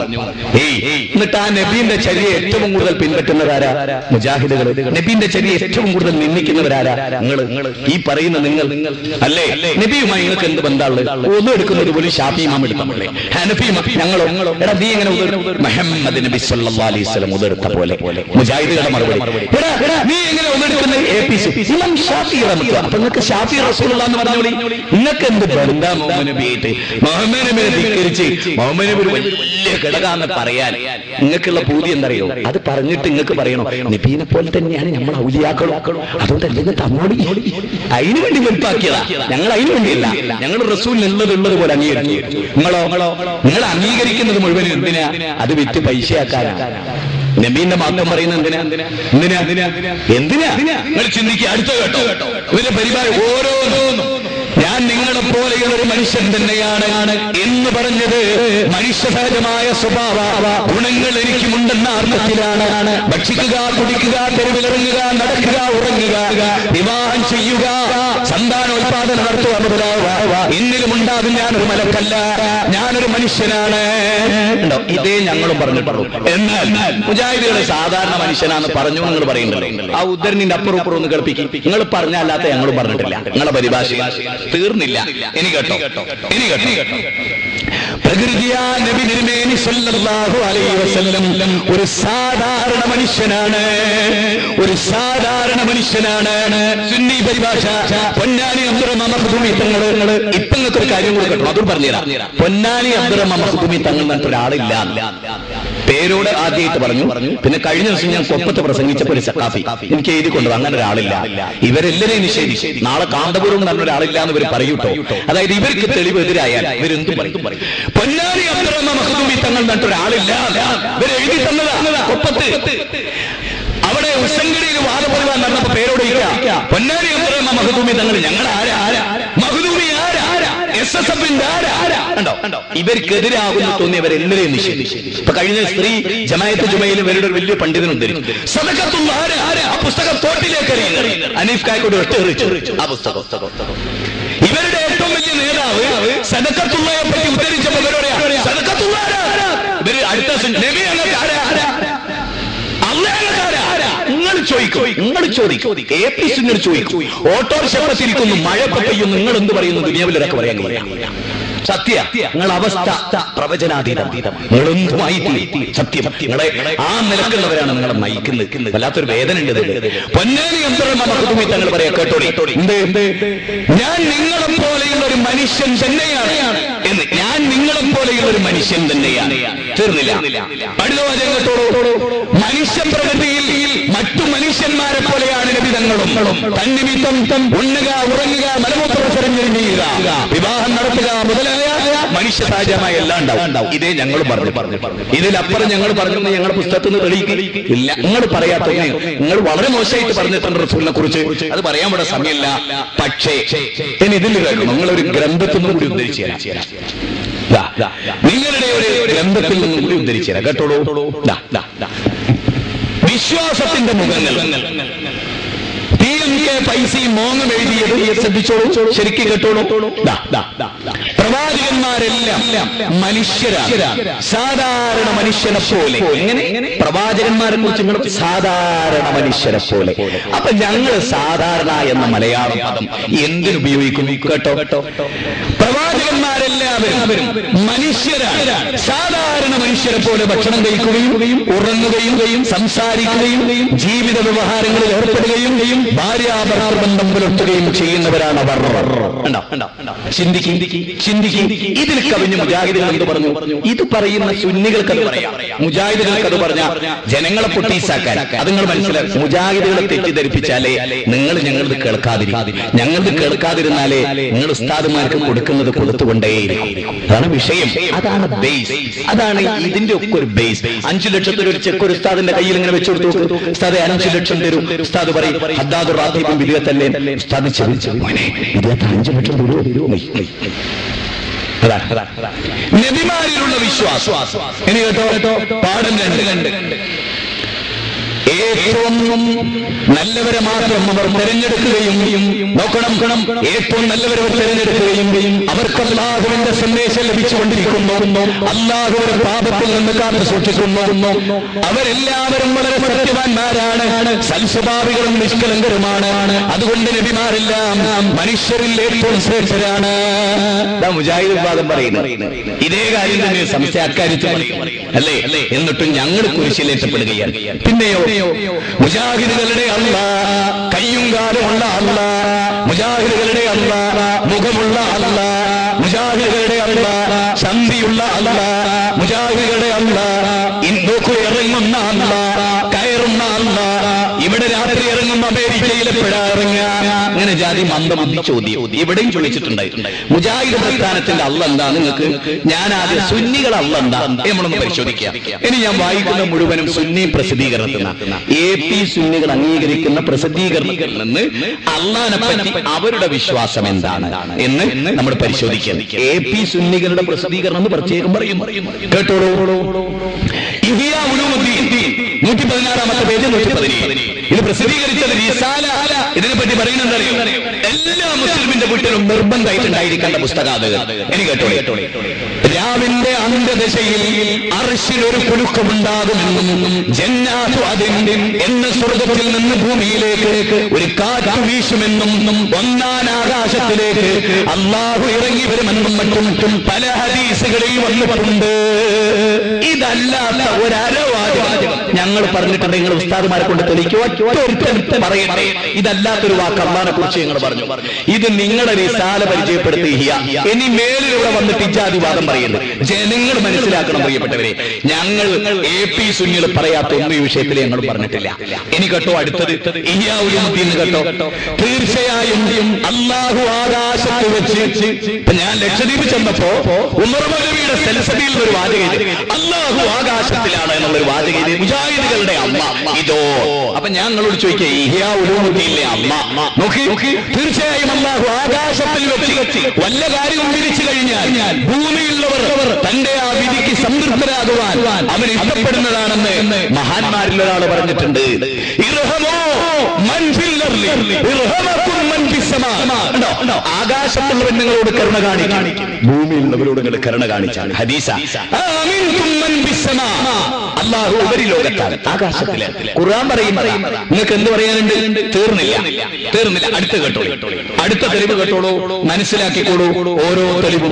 എന്നിട്ട് ആ നബീന്റെ ചര്യ ഏറ്റവും കൂടുതൽ പിൻപറ്റുന്നവരാരാ? മുജാഹിദുകൾ. നബീന്റെ ചര്യ ഏറ്റവും കൂടുതൽ നിന്ദിക്കുന്നവരാരാ? നിങ്ങൾ. ഈ പറയുന്ന നിങ്ങൾ അല്ലേ? നബിയുമായി നിങ്ങൾക്ക് എന്ത് ബന്ധമുള്ളത്? ഒന്നും എടുക്കുന്നത് പോലും ഷാഫി ഇമാം എടുത്തല്ലേ, ഹനഫി ഞങ്ങളോ? എടാ നീ എങ്ങനെ മുഹമ്മദ് നബി സല്ലല്ലാഹു അലൈഹി വസല്ലം ഉദർത്ത പോലെ? മുജാഹിദുകളുടെ മറുപടി, നീ എങ്ങനെ ഒന്നെടുക്കുന്നത്? ഇമാം ഷാഫി റഹ്മത്തുള്ളാഹി. അപ്പൊ നിങ്ങൾക്ക് ഷാഫി റസൂലുള്ളാഹി എന്ന് പറഞ്ഞോളി. നിങ്ങൾക്ക് എന്ത് ബന്ധ മുഹമ്മദ് നബിയായിട്ട്? മുഹമ്മദ് നബിയെ ധിക്കരിച്ച് മുഹമ്മദ് നബി ഒരു വലിയ ഘടകാന്ന് പറയാൻ നിങ്ങൾക്കുള്ള പൂതി എന്തറിയോ? അത് പറഞ്ഞിട്ട് നിങ്ങൾക്ക് പറയണോ നബീനെ പോലെ തന്നെയാണ് നമ്മൾ ഔലിയാക്കളും, അതുകൊണ്ടല്ലേ തമ്മോടി അതിനു വേണ്ടി വെളുപ്പാക്കിയതാ. ഞങ്ങൾ അതിനു വേണ്ടിയല്ല, ഞങ്ങൾ റസൂലിനുള്ളത് പോലെ അംഗീകരിച്ചു. നിങ്ങൾ അംഗീകരിക്കുന്നത് മുഴുവൻ എന്തിനാ? അത് വിറ്റ് പൈസയാക്കാനാണ്. നബീന്റെ മാത്രം പറയുന്നത് എന്തിനാ? നിങ്ങൾ ചിന്തിക്കുക. അടുത്ത കേട്ടോ, ഇവരുടെ പരിപാടി ഓരോന്നും ഞാൻ നിങ്ങളെ പോലെയുള്ള ഒരു മനുഷ്യൻ തന്നെയാണ് എന്ന് പറഞ്ഞത് മനുഷ്യസഹജമായ സ്വഭാവ ഗുണങ്ങൾ എനിക്കുമുണ്ടെന്ന അർത്ഥത്തിലാണ്. ഭക്ഷിക്കുക, കുടിക്കുക, തെരുവിലിറങ്ങുക, നടക്കുക, ഉറങ്ങുക, വിവാഹം ചെയ്യുക, സന്താനോത്പാദനം നടത്തുക മുതലാവുക എന്നിലും ഉണ്ടാകും. ഞാനൊരു മലക്കല്ല, ഞാനൊരു മനുഷ്യനാണ്. ഇതേ ഞങ്ങളും പറഞ്ഞിട്ടുള്ളൂ. എന്നാൽ മുജാഹിദുകളെ സാധാരണ മനുഷ്യനാണെന്ന് പറഞ്ഞു നിങ്ങൾ പറയുന്നുണ്ടല്ലോ. ആ ഉദ്ധരണിന്റെ അപ്പുറം ഒന്ന് കേൾപ്പിക്കും. നിങ്ങൾ പറഞ്ഞല്ലാത്ത ഞങ്ങളും പറഞ്ഞിട്ടില്ല. നിങ്ങളെ പരിഭാഷ തീർന്നില്ല. ഇനി കേട്ടോ. പ്രകൃതിയാ നബി തിരുമേനി സല്ലല്ലാഹു അലൈഹി വസല്ലം ഒരു സാധാരണ മനുഷ്യനാണ്. സുന്നി പരിഭാഷ പൊന്നാനി അബ്ദുറഹ്മാൻ മഖ്ദൂമി തങ്ങൾ. ഇപ്പൊ നിങ്ങൾക്ക് ഒരു കാര്യം കൂടെ കേട്ടോ, അതും പറഞ്ഞുതരാം. പൊന്നാനി അബ്ദുറഹ്മാൻ മഖ്ദൂമി തങ്ങൾ എന്നിട്ട് ഒരാളില്ല. പേരോട് ആദ്യമായിട്ട് പറഞ്ഞു. പിന്നെ കഴിഞ്ഞ ദിവസം ഞാൻ കൊപ്പത്ത് പ്രസംഗിച്ചപ്പോൾ ഒരു സഖാഫി എനിക്ക് എഴുതി കൊണ്ടത് അങ്ങനെ ഒരാളില്ല. ഇവരെല്ലാവരെയും നിഷേധിച്ചു. നാളെ കാന്തപുരം എന്ന് പറഞ്ഞ ഒരാളില്ല എന്ന് ഇവർ പറയൂട്ടോ. അതായത് ഇവർക്ക് തെളിവ് എതിരായാൽ ഇവരെന്തും പറയും. പൊന്നാനി അബ്ദുറഹ്മാൻ മഖ്ദൂമി തങ്ങൾ എന്നിട്ട് ഒരാളില്ല. ഇവർ എഴുതി തന്നതാ കൊപ്പത്ത്. അവിടെ ഉസങ്കടിയിൽ വാദപരിവാൻ നടന്നപ്പോ പേരോട് പൊന്നാനി അബ്ദുറഹ്മാൻ മഖ്ദൂമി തങ്ങൾ ഞങ്ങൾ ആരാ? മഖ്ദൂമി ആരാ? SSFന്റെ ആരാ? കണ്ടോ? ഇവർക്കെതിരാകുന്നു തോന്നിയവരെല്ലാവരെയും നിഷേധിച്ചു. ഇപ്പൊ കഴിഞ്ഞ സ്ത്രീ ജമാഅത്ത് ജുമയിൽ ഇവരുടെ ഒരു വലിയ പണ്ഡിതനുണ്ട്. സദഖത്തുള്ള ആരാ? ആ പുസ്തകം തോട്ടിലേക്ക് എറിയുന്നത് അനീഫ് കായ്ക്കോട് ഒറ്റെറിച്ചു. ആ പുസ്തകം ഇവരുടെ ഏറ്റവും വലിയ നേതാവ് സദഖത്തുള്ളയെ പറ്റി ഉദ്ധരിച്ചപ്പോൾ ഇവരോട് സദഖത്തുള്ള ആരാ? ഇവര് അടുത്ത നബി ഞങ്ങൾക്ക് ആരാ? നിങ്ങൾ ചോദിക്കും. APC ചോദിക്കും. ഓട്ടോറിക്ഷത്തിരിക്കുന്നു, മഴ പെയ്യുന്നു, നിങ്ങൾ എന്ത് പറയുന്നു? ദുനിയാവിലൊക്കെ പറയാൻ കഴിയാം. സത്യ നിങ്ങൾ അവസ്ഥ പ്രവചനാതീതം. നിങ്ങളൊന്നുമായി സത്യം. നിങ്ങളെ ആ നിലക്കുള്ളവരാണ് നിങ്ങളെ നയിക്കുന്നത്. വല്ലാത്തൊരു വേദന ഉണ്ട്. പൊന്നാനി അബ്ദുറഹ്മാൻ മഖ്ദൂമി തങ്ങൾ പറയാ, കേട്ടോളി. ഞാൻ നിങ്ങളെ പോലെയുള്ള ഒരു മനുഷ്യൻ തന്നെയാണ് എന്ന്. ഞാൻ നിങ്ങളെ പോലെയുള്ള ഒരു മനുഷ്യൻ തന്നെയാണ്. തീർന്നില്ല. അടുത്ത വാചകം കേട്ടോളൂ. മനുഷ്യ പ്രകൃതിയിൽ മറ്റു മനുഷ്യന്മാരെ പോലെയാണ് നബി തങ്ങളും. തന്നിമിത്തം ഉണ്ണുക, ഉറങ്ങുക, മലമൂത്ര വിസർജനം ചെയ്യുക, വിവാഹം നടത്തുക മുതലായ മനുഷ്യ സഹജമായ എല്ലാം ഉണ്ടാവും. ഇതേ ഞങ്ങൾ പറഞ്ഞു. ഇതിലപ്പുറം ഞങ്ങൾ പറഞ്ഞു ഞങ്ങളുടെ പുസ്തകത്തിൽ നിന്ന് തെളിയിക്കില്ല. നിങ്ങൾ പറയാത്ത നിങ്ങൾ വളരെ മോശമായിട്ട് പറഞ്ഞിട്ടുണ്ട് റസൂലിനെ കുറിച്ച്. അത് പറയാൻ ഇവിടെ സമയമില്ല. പക്ഷേ ഇനി ഇതിൽ കേൾക്കണം. നിങ്ങളൊരു ഗ്രന്ഥത്തിൽ നിന്നും കൂടി ഉദ്ധരിച്ചു തരാം. നിങ്ങളുടെ ഒരു ഗ്രന്ഥത്തിൽ നിന്നും കൂടി ഉദ്ധരിച്ചു തരാം. കേട്ടോളൂ. വിശ്വാസത്തിന്റെ മുഖങ്ങൾ PMK പൈസയും മോങ്ങം എഴുതിയത് ശ്രദ്ധിച്ചോളൂ. ശരിക്കും കേട്ടോളൂ. പ്രവാചകന്മാരെല്ലാം മനുഷ്യരാണ്, സാധാരണ മനുഷ്യനെ പോലെ. എങ്ങനെ? പ്രവാചകന്മാരെ കുറിച്ച് നിങ്ങൾ സാധാരണ മനുഷ്യരെ പോലെ. അപ്പൊ ഞങ്ങൾ സാധാരണ എന്ന മലയാള പദം എന്തിനുപയോഗിക്കും? കേട്ടോ. പ്രവാചക പ്രവാചകന്മാരെല്ലാവരും മനുഷ്യരാണ്. സാധാരണ മനുഷ്യരെ പോലെ ഭക്ഷണം കഴിക്കുകയും ഉറങ്ങുകയും സംസാരിക്കുകയും ജീവിത വ്യവഹാരങ്ങളിൽ ഏർപ്പെടുകയും ഭാര്യാഭർത്തൃബന്ധം പുലർത്തുകയും ചെയ്യുന്നവരാണ് അവർ. ചിന്തിക്കും. ഇതിൽ കവിഞ്ഞ് മുജാഹിദുകൾ എന്ത് പറഞ്ഞു? ഇത് പറയുന്ന സുന്നികൾക്ക് അത് പറയാം, മുജാഹിദുകൾക്ക് അത് പറഞ്ഞ ജനങ്ങളെ പൊട്ടീസാക്കാൻ. അത് നിങ്ങൾ മനസ്സിലാക്കും. മുജാഹിദുകളെ തെറ്റിദ്ധരിപ്പിച്ചാലേ ഞങ്ങളത് കേൾക്കാതിരുന്നാലേ നിങ്ങൾ ഉസ്താദുമാർക്ക് കൊടുക്കുന്നത് കൊടുത്തുകൊണ്ടേയിരിക്കും. അതാണ് വിഷയം, അതാണ് ബേസ്, അതാണ് ഇതിന്റെ ഒക്കെ ഒരു ബേസ്. 5 ലക്ഷത്തിൽ ഒരു ചെക്ക് ഒരു ഉസ്താദിന്റെ കയ്യിൽ ഇങ്ങനെ വെച്ചു കൊടുത്തു. ഉസ്താദെ 5 ലക്ഷം തരും. ഉസ്താദ് പറയും ഹദ്ദാദുർ റാത്തീബും വിദ്യത്തല്ലേ. ഉസ്താദ് 5 ലക്ഷം തരൂ. നബിമാരിലുള്ള വിശ്വാസം. ഇനി കേട്ടോ, പാഠം 2. ഏറ്റവും നല്ലവരെ മാത്രം അവർ തിരഞ്ഞെടുക്കുകയും നോക്കണം. ഏറ്റവും നല്ലവരെ തിരഞ്ഞെടുക്കുകയും അവർക്ക് അല്ലാഹുവിന്റെ സന്ദേശം ലഭിച്ചുകൊണ്ടിരിക്കുന്നു. അല്ലാഹുവിന്റെ പാപത്തിൽ നിന്ന് കാത്തു സൂക്ഷിക്കുന്നു. അവരെല്ലാവരും വളരെ സത്യവാന്മാരാണ്, സൽസ്വഭാവികളും നിഷ്കളങ്കരുമാണ്. അതുകൊണ്ട് നബിമാരെല്ലാം മനുഷ്യരിൽ ഏറ്റവും ശ്രേഷ്ഠരാണ്. മുജാഹിദ് വാദം പറയുന്നത് ഇതേ കാര്യം തന്നെ സംശയാക്കാരിച്ച് അല്ലേ? എന്നിട്ടും ഞങ്ങൾ കുരിശിലേറ്റപ്പെടുകയാണ്. പിന്നെയോ മുജാഹിദുകളുടെ അല്ലാഹ് കയ്യും കാലുമുള്ള അല്ലാഹ്, മുജാഹിദുകളുടെ അല്ലാഹ് മുഖമുള്ള അല്ലാഹ്, മുജാഹിദുകളുടെ അല്ലാഹ് സന്ധിയുള്ള അല്ലാഹ്, മുജാഹിദുകളുടെ അല്ലാഹ് നോക്കു ഇറങ്ങുന്ന അല്ലാഹ്, കയറുന്ന അല്ലാഹ്, ഇവിടെ രാത്രി ഇറങ്ങുന്ന അമേരിക്കയിൽ എപ്പോഴാ ഇറങ്ങുക? അങ്ങനെ ജാതി മന്ദബുദ്ധി ചോദ്യം ഇവിടെയും ചോദിച്ചിട്ടുണ്ടായിട്ടുണ്ട്. മുജാഹിദ് പ്രസ്ഥാനത്തിന്റെ അള്ള എന്താ? നിങ്ങൾക്ക് ഞാൻ ആദ്യം സുന്നികളെ അള്ള എന്താ നമ്മളൊന്ന് പരിശോധിക്കുക. ഇനി ഞാൻ വായിക്കുന്ന മുഴുവനും സുന്നി പ്രസിദ്ധീകരണത്തിൽ AP സുന്നികൾ അംഗീകരിക്കുന്ന പ്രസിദ്ധീകരണത്തിൽ നിന്ന് അള്ളാനെ പറ്റി അവരുടെ വിശ്വാസം എന്താണ് എന്ന് നമ്മൾ പരിശോധിക്കുക. AP സുന്നികളുടെ പ്രസിദ്ധീകരണം എന്ന് പ്രത്യേകം പറയും. കേട്ടോളൂ. ഇഹ്യാ ഉലൂമുദ്ദീൻ 116-ാമത്തെ പേജ് 117. ഇത് പ്രസിദ്ധീകരിച്ചത് റിസാല. ഇതിനെപ്പറ്റി പറയുന്നത് എല്ലാ മുസ്ലിമിന്റെ വീട്ടിലും നിർബന്ധമായിട്ടുണ്ടായിരിക്കേണ്ട പുസ്തകം. ഇനി കേട്ടോളി. രാവിന്റെ അന്ത്യദശയിൽ അർശിൽ ഒരു കുലുക്കമുണ്ടാകുമെന്നും ജന്നാത്തു അതിൻ എന്ന സ്വർഗത്തിൽ നിന്ന് ഭൂമിയിലേക്ക് ഒരു കാറ്റ് വീശുമെന്നും ഒന്നാം ആകാശത്തിലേക്ക് അല്ലാഹു ഇറങ്ങി വരുമെന്നും മറ്റും പല ഹദീസുകളിൽ വന്നിട്ടുണ്ട്. ഇതല്ലാത്ത ഒരവാചകം ഞങ്ങൾ പറഞ്ഞിട്ടുണ്ട്. നിങ്ങൾ ഉസ്താദുമാരെ കൊണ്ട് തെളിയിക്കുക, പറയട്ടെ. ഇതല്ലാത്തൊരു വാക്ക് അള്ളാഹിനെ കുറിച്ച് ഞങ്ങൾ പറഞ്ഞു. ഇത് നിങ്ങളുടെ റിസാല പരിചയപ്പെടുത്തിയ ഇനി മേലിലൂടെ വന്നിട്ട് ഇജാതിവാദം പറയുന്നത് ജനങ്ങൾ മനസ്സിലാക്കണം. പ്രിയപ്പെട്ടവരെ, ഞങ്ങൾ AP സുന്നികൾ പറയാത്ത ഒന്നും ഈ വിഷയത്തിൽ ഞങ്ങൾ പറഞ്ഞിട്ടില്ല. ഇനി കേട്ടോ, അടുത്തത് ഇഹ്യാ ഉലൂമുദ്ദീൻ കേട്ടോ. തീർച്ചയായും അല്ലാഹു ആകാശത്ത് വെച്ച് ഞാൻ ലക്ഷദ്വീപ് ചെന്നപ്പോ ഉമർ മൗലവിയുടെ സൽസബിയിൽ ഒരു വാചകം, അല്ലാഹു ആകാശത്തിലാണ് എന്നുള്ളൊരു വാചകം. മുജാഹിദുകളുടെ അമ്മ ഇതോ. അപ്പൊ ഞങ്ങളോട് ചോദിക്കുക, ഇഹ്യാ ഉലൂമുദ്ദീനിലെ അമ്മ നോക്കി. തീർച്ചയായും അല്ലാഹു ആകാശത്തിൽ വെച്ച് വല്ല കാര്യവും വിധിച്ചു കഴിഞ്ഞാൽ ഭൂമിയിലുള്ളവർ തന്റെ ആ വിധിക്ക് സംതൃപ്തരാകുവാൻ അവൻ ഇഷ്ടപ്പെടുന്നതാണെന്ന് മഹാന്മാരിൽ ഒരാൾ പറഞ്ഞിട്ടുണ്ട്. ആകാശത്തുള്ളവൻ നിങ്ങളോട് കരുണ കാണിക്കും, ഭൂമിയിലുള്ളവരോട് നിങ്ങൾ കരുണ കാണിച്ചാണ്. ഹദീസ. അല്ലാഹു ഉപരിലോകത്താണ്, ആകാശത്തില്. ഖുർആൻ പറയും. നിങ്ങൾക്ക് എന്ത് പറയാനുണ്ട്? തീർന്നില്ല. അടുത്ത കേട്ടോളൂ. അടുത്ത തെളിവ് കേട്ടോളൂ, മനസ്സിലാക്കിക്കോളൂ. ഓരോ തെളിവും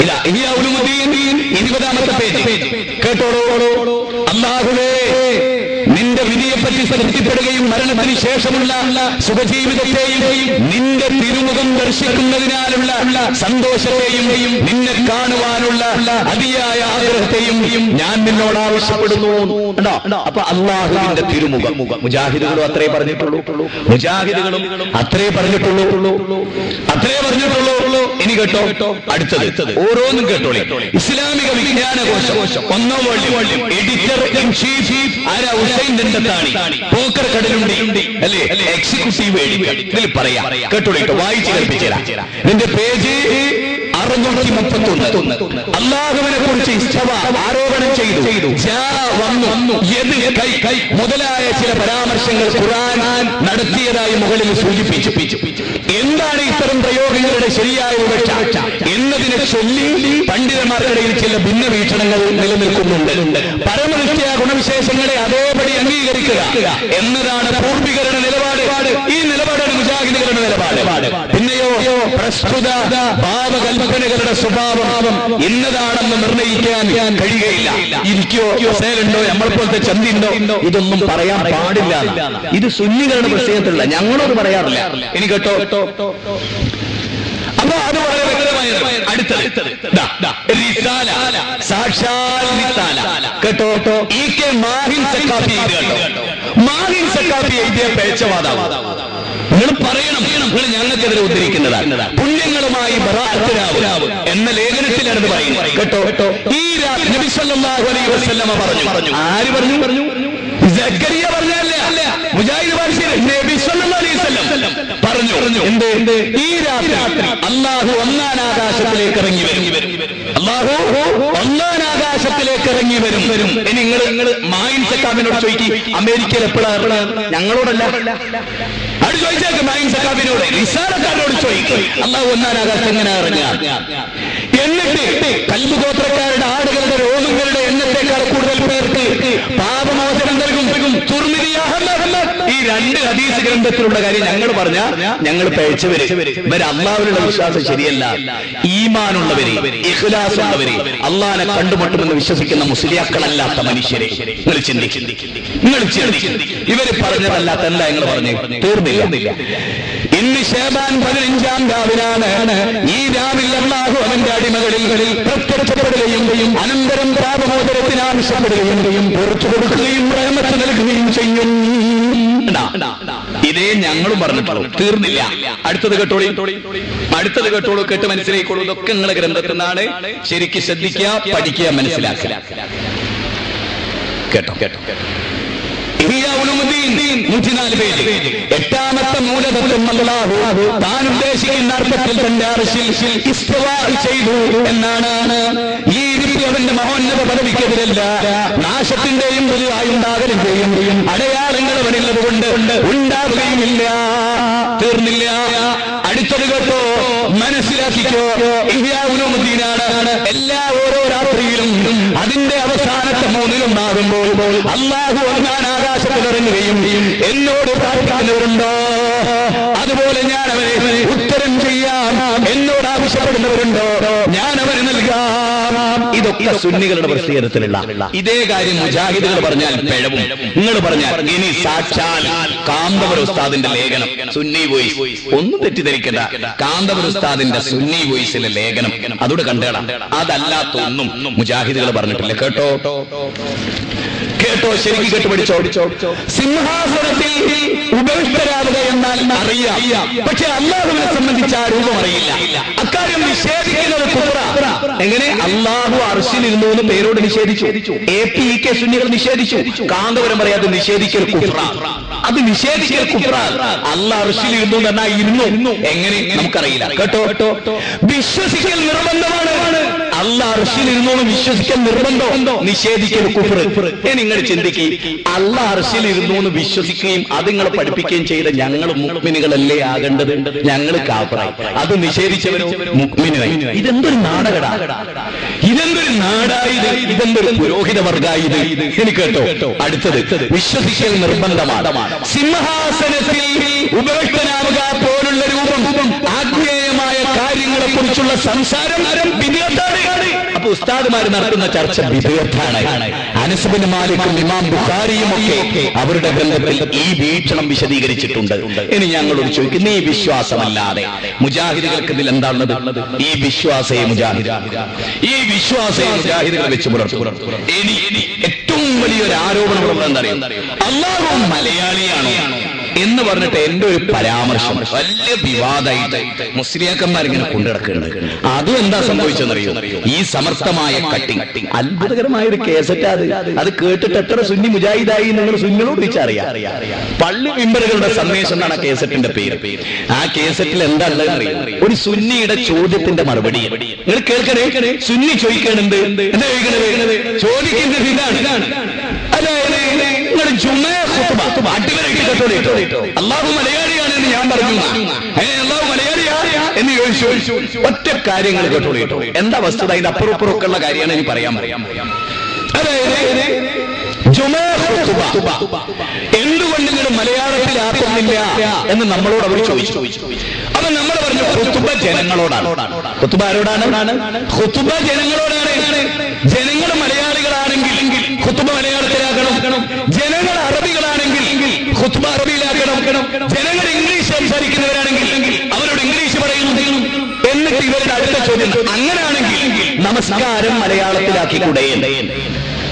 ഇതാ. ഇഹ്യാ ഉലൂമുദ്ദീൻ 20-ാമത്തെ പേജ് കേട്ടോളൂ. അല്ലാഹുവേ, നിന്റെ വിധിയെപ്പറ്റി തൃപ്തിപ്പെടുകയും മരണത്തിന് ശേഷമുള്ള സുഖജീവിതത്തെയും നിന്റെ തിരുമുഖം ദർശിക്കുന്നതിനാലുള്ള സന്തോഷത്തെയും നിന്നെ കാണുവാനുള്ള അതിയായ ആഗ്രഹത്തെയും ഞാൻ നിന്നോട് ആവശ്യപ്പെടുന്നു. അപ്പൊ അള്ളാഹുവിന്റെ തിരുമുഖം. മുജാഹിദുകളും അത്രേ പറഞ്ഞിട്ടുള്ളൂ. ഇനി കേട്ടോ, അടുത്തത് ഓരോന്നും കേട്ടോളി. ഇസ്ലാമിക വിജ്ഞാനകോശം 1ാം വോള്യം എഡിറ്റർ ഇൻ ചീഫ് ആരാ? ഹുസൈൻ ദണ്ഡത്താണി. പോക്കർ കടലുണ്ടി അല്ലേ? എക്സിക്യൂട്ടീവ് ഇതിൽ പറയാം. കേട്ടോളി, വായിച്ചു കേൾപ്പിച്ചേരാ. നിന്റെ പേജ് 631. അല്ലാഹുവിനെ കുറിച്ച് ആരോപണം ചെയ്തു. വന്നു മുതലായ ചില പരാമർശങ്ങൾ ഖുർആൻ നടത്തിയതായി മുകളിൽ സൂചിപ്പിച്ചു. എന്താണ് ഇത്തരം പ്രയോഗങ്ങളുടെ ശരിയായ ഉപേക്ഷ എന്നതിനെ ചൊല്ലി പണ്ഡിതന്മാർക്കിടയിൽ ചില ഭിന്നവീക്ഷണങ്ങൾ നിലനിൽക്കുന്നുണ്ട്. പരമനിഷ്ഠ ഗുണവിശേഷങ്ങളെ അതേപടി അംഗീകരിക്കുക എന്നതാണ് പൂർവികരുടെ നിലപാട്. ഈ നിലപാടാണ് മുജാഹിദുകളുടെ നിലപാട്. പിന്നെ എങ്ങനെയോ പ്രസ്തുത ഭാവകൽപ്പനകളുടെ സ്വഭാവം ഇന്നതാണെന്ന് നിർണയിക്കാൻ കഴിയുകയില്ല. ഇരിക്കോ സേലുണ്ടോ നമ്മളെപ്പോലത്തെ ചന്തിയുണ്ടോ ഇതൊന്നും പറയാൻ പാടില്ല. ഇത് സുന്നികളുടെ പ്രശ്നത്തിലുള്ള ഞങ്ങളോട് പറയാറില്ല. ഇനി കേട്ടോ, അപ്പൊ അത് വളരെ വ്യക്തമായത്. അടുത്തത് റിസാല, സാക്ഷാൽ റിസാല കേട്ടോ. EK മാഹിൻ സക്കാഫി കേട്ടോ. മാഹിൻ സക്കാഫി എഴുതിയ പേച്ചവാദാണ്. നിങ്ങൾ പറയണം, നിങ്ങൾ ഞങ്ങൾക്കെതിരെ ഉദ്ധരിക്കുന്നതാണ്. പുണ്യങ്ങളുമായി ബറാഅത്ത് എന്ന ലേഖനത്തിലാണ് ഇത് പറയുന്നത് കേട്ടോ. ഈ രാത്രി നബി സല്ലല്ലാഹു അലൈഹി വസല്ലമ പറഞ്ഞു. ആര് പറഞ്ഞു? സക്കരിയ പറഞ്ഞല്ല, മുജാഹിദ് ബഷീർ നബി സല്ലല്ലാഹു അലൈഹി വസല്ലം പറഞ്ഞു. എന്ത്? ഈ രാത്രി അല്ലാഹു ഒന്നാം ആകാശത്തിലേക്ക് ഇറങ്ങി വരും. അല്ലാഹു ഒന്നാം ആകാശത്തിലേക്ക് ഇറങ്ങി വരും. ഇനി നിങ്ങൾ മായിൻ സക്കാഫിനോട് ചോദിക്കും, അമേരിക്കയിൽ എപ്പോഴാണ്? ഞങ്ങളോടല്ല, അത് ചോദിച്ചേക്ക് മായിൻ സക്കാഫിനോട്, റിസാലക്കാരോട് ചോദിക്കും അല്ലാഹു ഒന്നാം ആകാശം എങ്ങനെ ഇറങ്ങുക. എന്നിട്ട് കൽബ് ഗോത്രക്കാരുടെ ആടുകളുടെ രോഗങ്ങളുടെ എണ്ണത്തേക്കാൾ കൂടുതൽ പേർക്ക് പാപമോചനം നൽകും. ഈ രണ്ട് ഹദീസ് ഗ്രന്ഥത്തിലുള്ള കാര്യം ഞങ്ങൾ പറഞ്ഞ ഞങ്ങൾ പേഴ്ചവര്. ഇവര് അള്ളാഹുവിനുള്ള വിശ്വാസം ശരിയല്ല. ഈമാനുള്ളവര്, ഇഖ്ലാസ് ഉള്ളവര്, അള്ളാഹിനെ കണ്ടുമുട്ടുമെന്ന് വിശ്വസിക്കുന്ന മുസ്ലിയാക്കളല്ലാത്ത മനുഷ്യരെ നിങ്ങൾ ചിന്തിക്കും. ഇവര് പറഞ്ഞതല്ലാത്തല്ല ഞങ്ങൾ പറഞ്ഞു തീർന്നില്ല. ഇന്ന് ശഅബാൻ 15-ാം രാവിലാണ്. ഈ രാവിൽ അല്ലാഹു അവന്റെ അടിമകളിൽ പ്രത്യക്ഷപ്പെടുകയും അനന്തരം പാപമോചനത്തിന് ആവശ്യപ്പെടുകയും പുറത്തു കൊടുക്കുകയും റഹ്മത്ത് നൽകുകയും ചെയ്യും. ഇതേ ഞങ്ങളും പറഞ്ഞിട്ടുള്ളൂ, തീർന്നില്ല. അടുത്തത് കേട്ടോളൂ, കേട്ട് മനസ്സിലായിക്കോളൂ. ഇതൊക്കെ നിങ്ങളെ ഗ്രന്ഥത്തിൽ നിന്നാണ്. ശരിക്കും ശ്രദ്ധിക്കുക, പഠിക്കുക, മനസ്സിലാക്കുക. കേട്ടോ. 104 പേജ്. 8ാമത്തെ മൂലതത്വം അല്ലാഹു താൻ ഉദ്ദേശിക്കുന്ന അർത്ഥത്തിൽ തന്റെ അർശിൽ ഇസ്തിവാ ചെയ്തു എന്നാണ്. ഈ ഇരിപ്പ് അവന്റെ മഹോന്നത പദവിക്കെതിരല്ല, നാശത്തിന്റെയും പുതുതായുണ്ടാകലിന്റെയും അടയാളങ്ങൾ അവനുള്ളത് കൊണ്ട് ഉണ്ടാവുകയുമില്ല. തീർന്നില്ല. അടുത്തത് കേട്ടോ, മനസ്സിലാക്കിക്കോ. ഇഹ്യാ ഉലൂമുദ്ദീനാണ്. ഓരോ രാത്രിയിലും അതിന്റെ അവസാനത്തെ 3-ലും അല്ലാഹു ഒന്നാം ആകാശത്തിലിറങ്ങുകയും എന്നോട് പ്രാർത്ഥിക്കുന്നവരുണ്ടോ അതുപോലെ ഞാൻ അവരെ ഉത്തരം ചെയ്യാം. എന്നോട് ആവശ്യപ്പെടുന്നവരുണ്ടോ ഞാൻ അവരെ നൽകാം. ഇതൊക്കെ സുന്നികളുടെ പ്രസിദ്ധീകരണത്തിലുള്ള ഇതേ കാര്യം മുജാഹിദുകൾ പറഞ്ഞാൽ പിഴവും. നിങ്ങൾ പറഞ്ഞാൽ ഇനി സാക്ഷാൽ കാന്തപുര ഉസ്താദിന്റെ ലേഖനം സുന്നി വോയിസ്, ഒന്നും തെറ്റിദ്ധരിക്കണ്ട. കാന്തപുര ഉസ്താദിന്റെ സുന്നി വോയിസിലെ ലേഖനം അതോട് കണ്ടേടാം. അതല്ലാത്തൊന്നും മുജാഹിദുകൾ പറഞ്ഞിട്ടില്ല. കേട്ടോ, ശരിക്കും കേട്ടുപിടിച്ചോ. സിംഹാസനത്തിൽ ഉപവിഷ്ടരാവുക എന്നാൽ അറിയാം, പക്ഷെ അല്ലാഹുവിനെ സംബന്ധിച്ച് ആ രൂപം അറിയില്ല. അക്കാര്യം നിഷേധിക്കുന്നത് കുഫ്റ. എങ്ങനെ? അല്ലാഹു അർശിലിരുന്നു എന്ന് പേരോട് നിഷേധിച്ചു. APK സുന്നികൾ നിഷേധിച്ചു. കാന്തപുരം പറയാതെ നിഷേധിക്കൽ കുഫ്റ. അത് നിഷേധിക്കൽ കുഫ്റ. അല്ലാഹു അർശിലിരുന്നു എന്ന് പറഞ്ഞാൽ ഇരുന്നു. എങ്ങനെ? നമുക്കറിയില്ല. കേട്ടോ, വിശ്വസിക്കൽ നിർബന്ധമാണ്. അല്ലാഹു അർശിലിരുന്നു എന്ന് വിശ്വസിക്കൽ നിർബന്ധം, നിഷേധിക്കൽ കുഫ്ർ. നിങ്ങൾ ചിന്തിക്കുക, അല്ലാഹു അർശിലിരുന്നു എന്ന് വിശ്വസിക്കുകയും അത് നിങ്ങൾ പഠിപ്പിക്കുകയും ചെയ്ത ഞങ്ങൾ മുഅ്മിനുകളല്ലേ ആകേണ്ടത്? ഞങ്ങൾ കാഫിറായി. അത് നിഷേധിച്ചവരോ മുഅ്മിനായി. ഇതെന്തൊരു നാടകടാ, ഇതെന്തൊരു നാടായത്, ഇതെന്തൊരു പുരോഹിത വർഗായത്. എനിക്ക് കേട്ടോ. അടുത്തത് വിശ്വസിക്കൽ നിർബന്ധമാണ്. സിംഹാസനത്തിൽ ഉപവിഷ്ടനാവുക പോലുള്ള രൂപം ആത്മീയമായ കാര്യങ്ങളെ കുറിച്ചുള്ള സംസാരം ബിദ്അത്താണ്. അപ്പൊ ഉസ്താദുമാർ നടത്തുന്ന ചർച്ച ബിദ്അത്താണ്. അനസ് ബിൻ മാലിക്കും ഇമാം ബുഖാരിയും ഒക്കെ അവരുടെ ഗ്രന്ഥത്തിൽ ഈ വീക്ഷണം വിശദീകരിച്ചിട്ടുണ്ട്. ഇനി ഞങ്ങളോട് ചോദിക്കുന്ന ഈ വിശ്വാസമല്ലാതെ മുജാഹിദുകൾക്ക് ഇതിൽ എന്താണുള്ളത്? ഈ വിശ്വാസയെ മുജാഹിദുകൾ വെച്ച് പുലർത്തും. ഇനി ഏറ്റവും വലിയൊരു ആരോപണം എന്താണെന്നറിയാം? അല്ലാഹു മലയാളിയാണോ എന്ന് പറഞ്ഞിട്ട് എന്റെ ഒരു പരാമർശം വലിയ വിവാദമായിട്ട് മുസ്ലിയാക്കന്മാരിങ്ങനെ കൊണ്ടുനടക്കുന്നുണ്ട്. അതും എന്താ സംഭവിച്ചെന്നറിയോ? ഈ സമർത്ഥമായ കട്ടിങ്, അത്ഭുതകരമായ ഒരു കേസറ്റ്. അത് കേട്ടിട്ട് എത്ര സുന്നി മുജാഹിദായി നിങ്ങൾ സുന്നികളോട് ചോദിച്ചറിയാം. പള്ളി മിമ്പറുകളുടെ സന്ദേശം എന്നാണ് കേസറ്റിന്റെ പേര്. ആ കേസറ്റിൽ എന്താ ഉള്ളതെന്നറിയോ? ഒരു സുന്നിയുടെ ചോദ്യത്തിന്റെ മറുപടി. നിങ്ങൾ കേൾക്കണേ, സുന്നി ചോദിക്കണത് എന്താ ചോദിക്കണത്? ചോദിക്കുന്നത് ഇതാണ്, അതായത് നിങ്ങൾ അല്ലാഹു മലയാളിയാണെന്ന് ഞാൻ പറഞ്ഞു, അല്ലാഹു മലയാളിയാ എന്ന് ചോദിച്ചു. ഒറ്റ കാര്യങ്ങൾ കേട്ടോളിട്ടോ. എന്താ വസ്തുത? അതിന്റെ അപ്പുറപ്പുറമൊക്കെയുള്ള കാര്യമാണ് ഇനി പറയാൻ. അതായത് ജുമാ ഖുതുബ എന്തുകൊണ്ട് നിങ്ങൾ മലയാളത്തിലാക്കുന്നില്ല എന്ന് നമ്മളോട് അവർ ചോദിച്ചു. അപ്പൊ നമ്മൾ പറഞ്ഞു ഖുതുബ ജനങ്ങളോടാണ്. ഖുതുബ ആരോടാണ്? ഖുതുബ ജനങ്ങളോടാണ്. ജനങ്ങൾ മലയാളികളാണെങ്കിൽ ഖുതുബ മലയാളത്തിലാക്കണം. ജനങ്ങൾ അറബികളാണെങ്കിൽ ഖുതുബ അറബിയിലാക്കണം. ജനങ്ങൾ ഇംഗ്ലീഷ് സംസാരിക്കുന്നവരാണെങ്കിൽ അവരോട് ഇംഗ്ലീഷ് പറയുന്നു. എന്നിട്ട് ഇവരുടെ അടുത്ത ചോദ്യം, അങ്ങനെയാണെങ്കിൽ നമസ്കാരം മലയാളത്തിലാക്കിക്കൂടെ?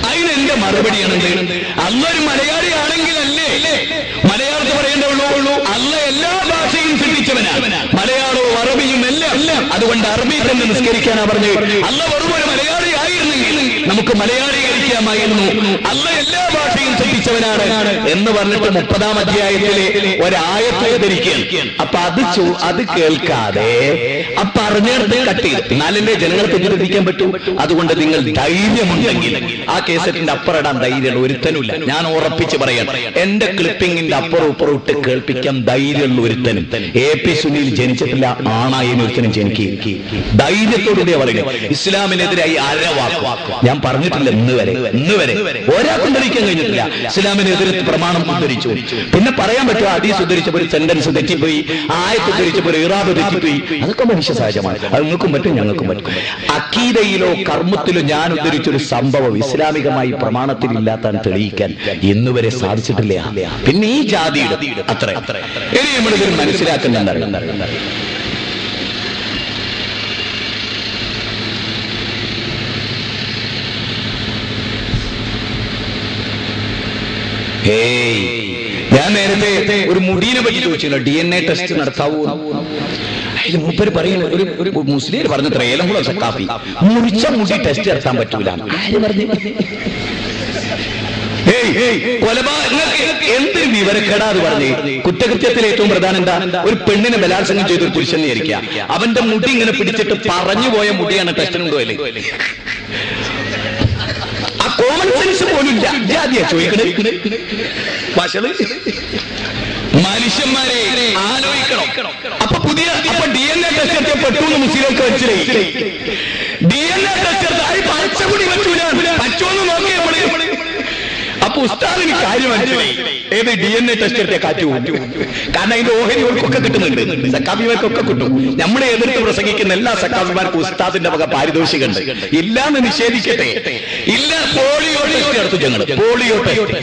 അതിനെന്റെ മറുപടിയാണ്, അല്ലൊരു മലയാളിയാണെങ്കിൽ അല്ലേ മലയാളത്തിൽ പറയേണ്ടതുള്ളൂ? അല്ല എല്ലാ ഭാഷയും സൃഷ്ടിച്ചവനാണ്, മലയാളവും അറബിയും എല്ലാം. അതുകൊണ്ട് അറബി തന്നെ നിസ്കരിക്കാനാ പറഞ്ഞു. അല്ല വെറും ഒരു മലയാളി ആയിരുന്നെങ്കിൽ നമുക്ക് മലയാളീകരിക്കാമായിരുന്നു. അല്ല എല്ലാ ഭാഷയും സൃഷ്ടിച്ചവനാണ് എന്ന് പറഞ്ഞിട്ട് 30-ാം അധ്യായത്തിലെ ഒരായത്ത് ധരിക്കുകയാണ്. അപ്പൊ അത് കേൾക്കാതെ പറഞ്ഞെടുത്ത് കട്ട് ചെയ്ത് എന്നാലല്ലേ ജനങ്ങളെ തെറ്റിദ്ധരിക്കാൻ പറ്റൂ. അതുകൊണ്ട് നിങ്ങൾ ധൈര്യമുണ്ടെങ്കിൽ ആ കേസറ്റിന്റെ അപ്പുറം ധൈര്യമുള്ള ഒരുത്തനുമില്ല. ഞാൻ ഉറപ്പിച്ച് പറയാം, എന്റെ ക്ലിപ്പിങ്ങിന്റെ അപ്പുറം ഇപ്പുറം ഇട്ട് കേൾപ്പിക്കാൻ ധൈര്യമുള്ള ഒരുത്തനും AP സുനിൽ ജനിച്ചിട്ടില്ല, ആണായ ഒരുത്തനും ജനിക്കുക. ധൈര്യത്തോടെ പറയുക. ഇസ്ലാമിനെതിരായി അരവാക്കും ഞാൻ പറഞ്ഞിട്ടില്ല ഇന്ന് വരെ ഒരാൾക്കും ധരിക്കാൻ കഴിഞ്ഞിട്ടില്ല. ഇസ്ലാമിനെതിരെ പ്രമാണം ഉദ്ധരിച്ചു. പിന്നെ പറയാൻ പറ്റുമോ ഹദീസ് ഉദ്ധരിച്ചപ്പോൾ ഒരു സെന്റൻസ് തെറ്റിപ്പോയി, ആയത്ത് ഉദ്ധരിച്ചപ്പോൾ ഇറാദ് തെറ്റിപ്പോയി? അതൊക്കെ മനുഷ്യ സഹജമാണ്. അത് നിങ്ങൾക്കും പറ്റും, ഞങ്ങൾക്കും പറ്റും. അഖീദയിലോ കർമ്മത്തിലോ ഞാൻ ഉദ്ധരിച്ചൊരു സംഭവം ഇസ്ലാമികമായി പ്രമാണത്തിൽ ഇല്ലാത്താൻ തെളിയിക്കാൻ ഇന്നുവരെ സാധിച്ചിട്ടില്ല. പിന്നെ ഈ ജാതിയുടെ അത്ര ഇനി നമ്മളിത് മനസ്സിലാക്കുന്നുണ്ട്. ഞാൻ നേരത്തെ ഒരു മുടീനെ പറ്റി ചോദിച്ചില്ല, DNA ടെസ്റ്റ് നടത്താവൂ? അതിൽ മൂപ്പര് പറയുന്നത് ഒരു മുസ്ലിം പറഞ്ഞത്ര ഏലംകുളം സക്കാഫി മുറിച്ച മുടി ടെസ്റ്റ് നടത്താൻ പറ്റൂല. ആര് പറഞ്ഞു? എന്തൊരു വിവരക്കേടാത് പറഞ്ഞ്. കുറ്റകൃത്യത്തിൽ ഏറ്റവും പ്രധാനം എന്താ? ഒരു പെണ്ണിനെ ബലാത്സംഗം ചെയ്ത ഒരു പുരുഷനെ ആയിരിക്കാം, അവന്റെ മുടി ഇങ്ങനെ പിടിച്ചിട്ട് പറഞ്ഞു പോയ മുടിയാണ് ടെസ്റ്റിനുണ്ടോ അല്ലേ? ആ കോമൺ സെൻസ് പോലും ചോദിക്കണേ. മനുഷ്യന്മാരെ ആലോചിക്കണം. അപ്പൊ DNA ടെസ്റ്റ് നടത്തിയ പെട്ടെന്ന് മുസ്ലിങ്ങൾക്ക് മനസ്സിലായി. DNA ടെസ്റ്റ് നടത്താൻ പച്ചമുടി പറ്റൂല, പച്ചോന്ന് നോക്കിയ അപ്പൊ ഉസ്താദിന് കാര്യം മനസ്സിലായി. ഏത് DNA ടെസ്റ്റ് എടുത്ത കാറ്റ് പോകും. കാരണം അതിന്റെ ഓഹരികൾക്കൊക്കെ കിട്ടുന്നുണ്ട്, സക്കാഫിമാർക്കൊക്കെ കിട്ടും. നമ്മളെ എതിർത്ത് പ്രസംഗിക്കുന്ന എല്ലാ സക്കാഫിമാർക്കും ഉസ്താദിന്റെ വക പാരിതോഷികമുണ്ട്. ഇല്ലാന്ന് നിഷേധിക്കട്ടെ, ഇല്ല. പോളിയോ ടെസ്റ്റ് നടത്തും ഞങ്ങൾ, പോളിയോ ടെസ്റ്റ്.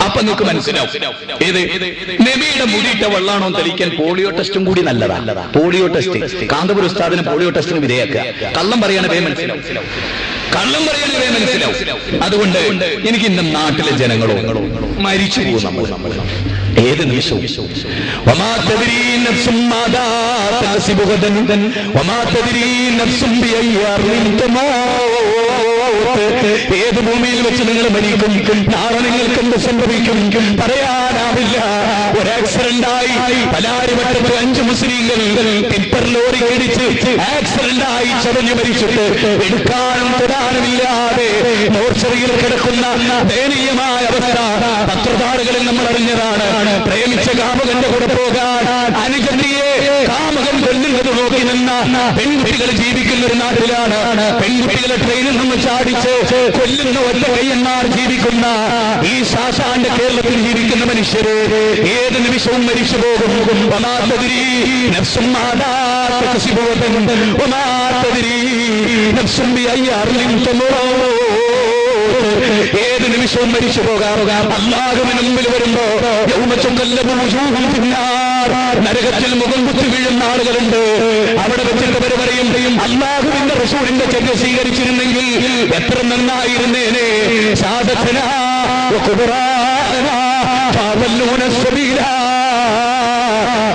അപ്പൊ നിങ്ങൾക്ക് മനസ്സിലാവും ഏത് നബിയുടെ മുടിയിട്ട വെള്ളാണോ തെളിയിക്കാൻ പോളിയോ ടെസ്റ്റും കൂടി നല്ലതാണ്. പോളിയോ ടെസ്റ്റ് കാന്തപുര ഉസ്താദിന് പോളിയോ ടെസ്റ്റിന് വിധേയക്കുക. കള്ളം പറയാനേ മനസ്സിലാവും, കള്ളം പറയാനേ മനസ്സിലാവും. അതുകൊണ്ട് എനിക്ക് ഇന്ന നാട്ടിലെ ജനങ്ങളോ മരിച്ചു പോകും നമ്മൾ ഏത് നിമിഷവും. ഏത് ഭൂമിയിൽ വെച്ച് നിങ്ങൾ മരിക്കും, നാളെ നിങ്ങൾക്ക് എന്ത് സംഭവിക്കും പറയാനാവില്ല. ഒരു ആക്സിഡന്റായി പലാരിവട്ടത്ത് 5 മുസ്ലിങ്ങൾ ടിപ്പർ ലോറി ഇടിച്ച് ആക്സിഡന്റായി ചതഞ്ഞു മരിച്ചിട്ട് എടുക്കാനും തൊടാനുമില്ലാതെ മോർച്ചറിയിൽ കിടക്കുന്ന ദയനീയമായ അവസ്ഥ പത്രതാളുകളിൽ നമ്മൾ അറിഞ്ഞതാണ്. പ്രേമിച്ച കാമുകന്റെ കൂടെ പോകാൻ അനുജന്തിയെ കാമുകൻ കൊല്ലുന്നത് നോക്കി നിന്ന പെൺകുട്ടികൾ ജീവിക്കുന്ന ഒരു നാട്ടിലാണ്. പെൺകുട്ടികളെ ട്രെയിനിൽ നിന്ന് ചാടിച്ച് കൊല്ലുന്ന ഒറ്റ കയ്യന്മാർ ജീവിക്കുന്ന ഈ ശാശാന്റെ കേരളത്തിൽ ജീവിക്കുന്ന മനുഷ്യര് ഏത് നിമിഷവും മരിച്ചു പോകും. ഏത് നിമിഷവും മരിച്ചു പോകാം. അല്ലാഹുവിന് മുമ്പിൽ വരുമ്പോ നരകത്തിൽ മുഖം കുത്തി വീഴുന്ന ആളുകളുണ്ട്. അവിടെ വെച്ചിട്ട് അവർ പറയും, അല്ലാഹുവിന്റെ റസൂലിന്റെ ചര്യ സ്വീകരിച്ചിരുന്നെങ്കിൽ എത്ര നന്നായിരുന്നേനെ.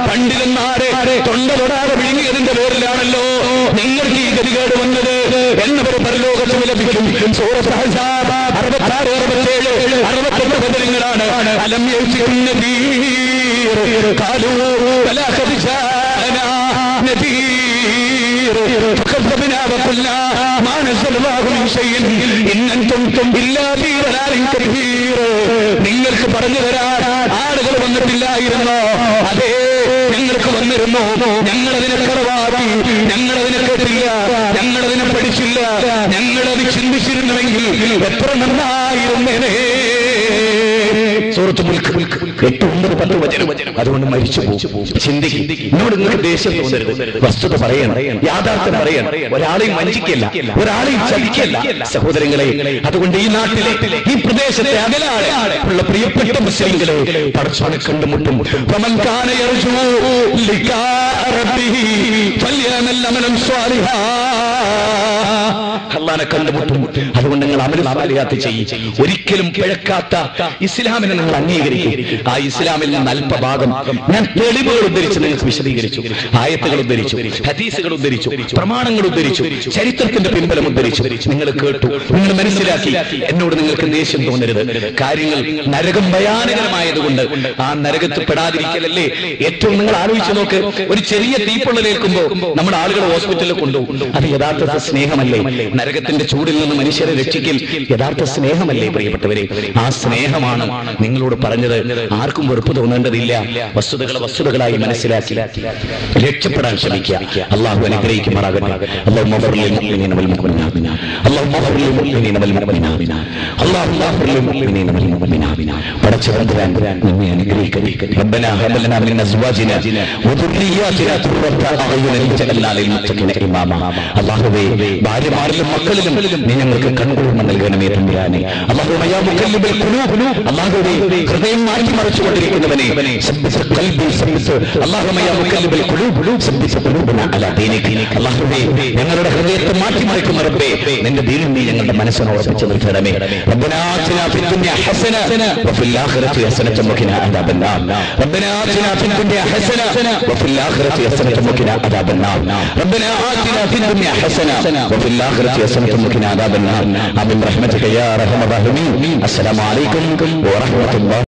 പണ്ഡിതന്മാരെ തൊണ്ട തൊടാതെ വിഴുങ്ങിയതിന്റെ പേരിലാണല്ലോ നിങ്ങൾക്ക് ഈ ഗതികേട് വന്നത് എന്നവർ പരലോകത്ത് വിലപിക്കും. 66, 67, 68 പദങ്ങളാണ്. അലം യൗസികുന്ന നദീർ ഖാലൂ വലാ ഖദിജാനാ നദീർ ഫകദബ്നാ വഖുൽനാ മാ നസലല്ലാഹു മിൻ ഷൈഇൻ ഇൻ അൻതും ഇല്ലാ ഫീ ദലാലിൻ കബീർ. നിങ്ങൾക്ക് പറഞ്ഞു തരാൻ ആളുകൾ വന്നിട്ടില്ലായിരുന്നോ? അതേ, ഞങ്ങൾക്ക് വന്നിരുന്നു. ഞങ്ങളതിനെ കളവാക്കി, ഞങ്ങളതിനെ കേട്ടില്ല, ഞങ്ങളതിനെ പഠിച്ചില്ല. ഞങ്ങളത് ചിന്തിച്ചിരുന്നുവെങ്കിൽ എത്ര നന്നായിരുന്നേ. സൂറത്ത് മുൽക്ക് 8, 9, 10 വചനം. അതുകൊണ്ട് മരിച്ചു പോകും. ചിന്തിക്കും. എന്നോട് നിങ്ങൾക്ക് ദേഷ്യം തോന്നരുത്. വസ്തുത പറയണം, യാഥാർത്ഥ്യം പറയണം. ഒരാളെയും വഞ്ചിക്കല്ല, ഒരാളെയും ചതിക്കല്ല സഹോദരങ്ങളെ. അതുകൊണ്ട് ഈ നാട്ടിലെ ഈ പ്രദേശത്തെ അകലാളെ ഉള്ള പ്രിയപ്പെട്ട മുസ്ലിംകളെ പടച്ചോനെ കണ്ടുമുട്ടും. അല്ലാഹനെ കണ്ടുമുട്ടും. അതുകൊണ്ട് നിങ്ങൾ അമലുസാലിഹാത്ത് ചെയ്യും. ഒരിക്കലും പിഴക്കാത്ത ഇസ്ലാമിനെ നിങ്ങൾ അംഗീകരിക്കും. ആ ഇസ്ലാമിൽ നിന്ന് അല്പഭാഗം ഞാൻ തെളിവുകൾ ഉദ്ധരിച്ച് നിങ്ങൾക്ക് വിശദീകരിച്ചു. ആയത്തുകൾ ഉദ്ധരിച്ചു, ഹദീസുകൾ ഉദ്ധരിച്ചു, പ്രമാണങ്ങൾ ഉദ്ധരിച്ചു, ചരിത്രത്തിന്റെ പിൻബലം ഉദ്ധരിച്ചു. നിങ്ങൾ കേട്ടു, നിങ്ങൾ മനസ്സിലാക്കി. എന്നോട് നിങ്ങൾക്ക് ദേഷ്യം തോന്നരുത്. കാര്യങ്ങൾ നരകം ഭയാനകരമായതുകൊണ്ട് ആ നരകത്ത് പെടാതിരിക്കലല്ലേ ഏറ്റവും. നിങ്ങൾ ആലോചിച്ച് നോക്ക്, ഒരു ചെറിയ തീപ്പൊള്ളലേൽക്കുമ്പോൾ നമ്മുടെ ആളുകൾ ഹോസ്പിറ്റലിൽ കൊണ്ടുപോകും. അത് യഥാർത്ഥ സ്നേഹമല്ലേ? നരകത്തിന്റെ ചൂടിൽ നിന്ന് മനുഷ്യരെ രക്ഷിക്കൽ യഥാർത്ഥ സ്നേഹമല്ലേ പ്രിയപ്പെട്ടവരെ? ആ സ്നേഹമാണ് നിങ്ങളോട് പറഞ്ഞത്. ആർക്കും വെറുപ്പ് തോന്നേണ്ടതില്ല. വസ്തുതകളെ വസ്തുതകളായി മനസ്സിലാക്കി രക്ഷപ്പെടാൻ ശ്രമിക്കുക. അള്ളാഹു അനുഗ്രഹിക്കുമാറാകട്ടെ. നമ്മെ അനുഗ്രഹിക്കട്ടെ. ربنا هب لنا من ازواجنا وذرياتنا قرة اعين واجعلنا للمتقين اماما. അല്ലാഹുവേ, ഭാര്യമാരിലും മക്കളിലും നീ ഞങ്ങൾക്ക് കൺകുളിർമ നൽകണമേ തമ്പുരാനെ. അല്ലാഹുമ്മ യാ മുഖല്ലിബൽ ഖുലൂബ്, അല്ലാഹുവേ ഹൃദയം മാറ്റി മറിച്ചുകൊണ്ടിരിക്കുന്നവനെ അല്ലാഹുമ്മ യാ മുഖല്ലിബൽ ഖുലൂബ് സബ്ബിത് ഖുലൂബനാ അലാ ദീനിക. അല്ലാഹുവേ, ഞങ്ങളുടെ ഹൃദയത്തെ മാറ്റി മറിക്കുന്ന റബ്ബേ, നിന്റെ ദീനിൽ നീ ഞങ്ങളുടെ മനസ്സിനെ ഉറപ്പിച്ചു നിർത്തണമേ. റബ്ബനാ ആതിനാ ഫിദ് ദുനിയാ ഹസന വഫിൽ ആഖിറതി ഹസനത വഖിനാ അദാബന്നാർ. റബ്ബനാ ആതിനാ ഫിദ് ദുനിയാ ഹസന വഫിൽ ആഖിറതി ഹസനത വഖിനാ അദാബന്നാർ. റബ്ബനാ ആതിനാ ഫിദ് ദുനിയാ ഹസന വഫിൽ ആഖിറതി ഹസനത വഖിനാ അദാബന്നാർ. ആമീൻ ബിറഹ്മതിക യാ അർഹമർ റഹീമീൻ. അസ്സലാമു അലൈക്കും വറഹ്മത്തുള്ളാഹി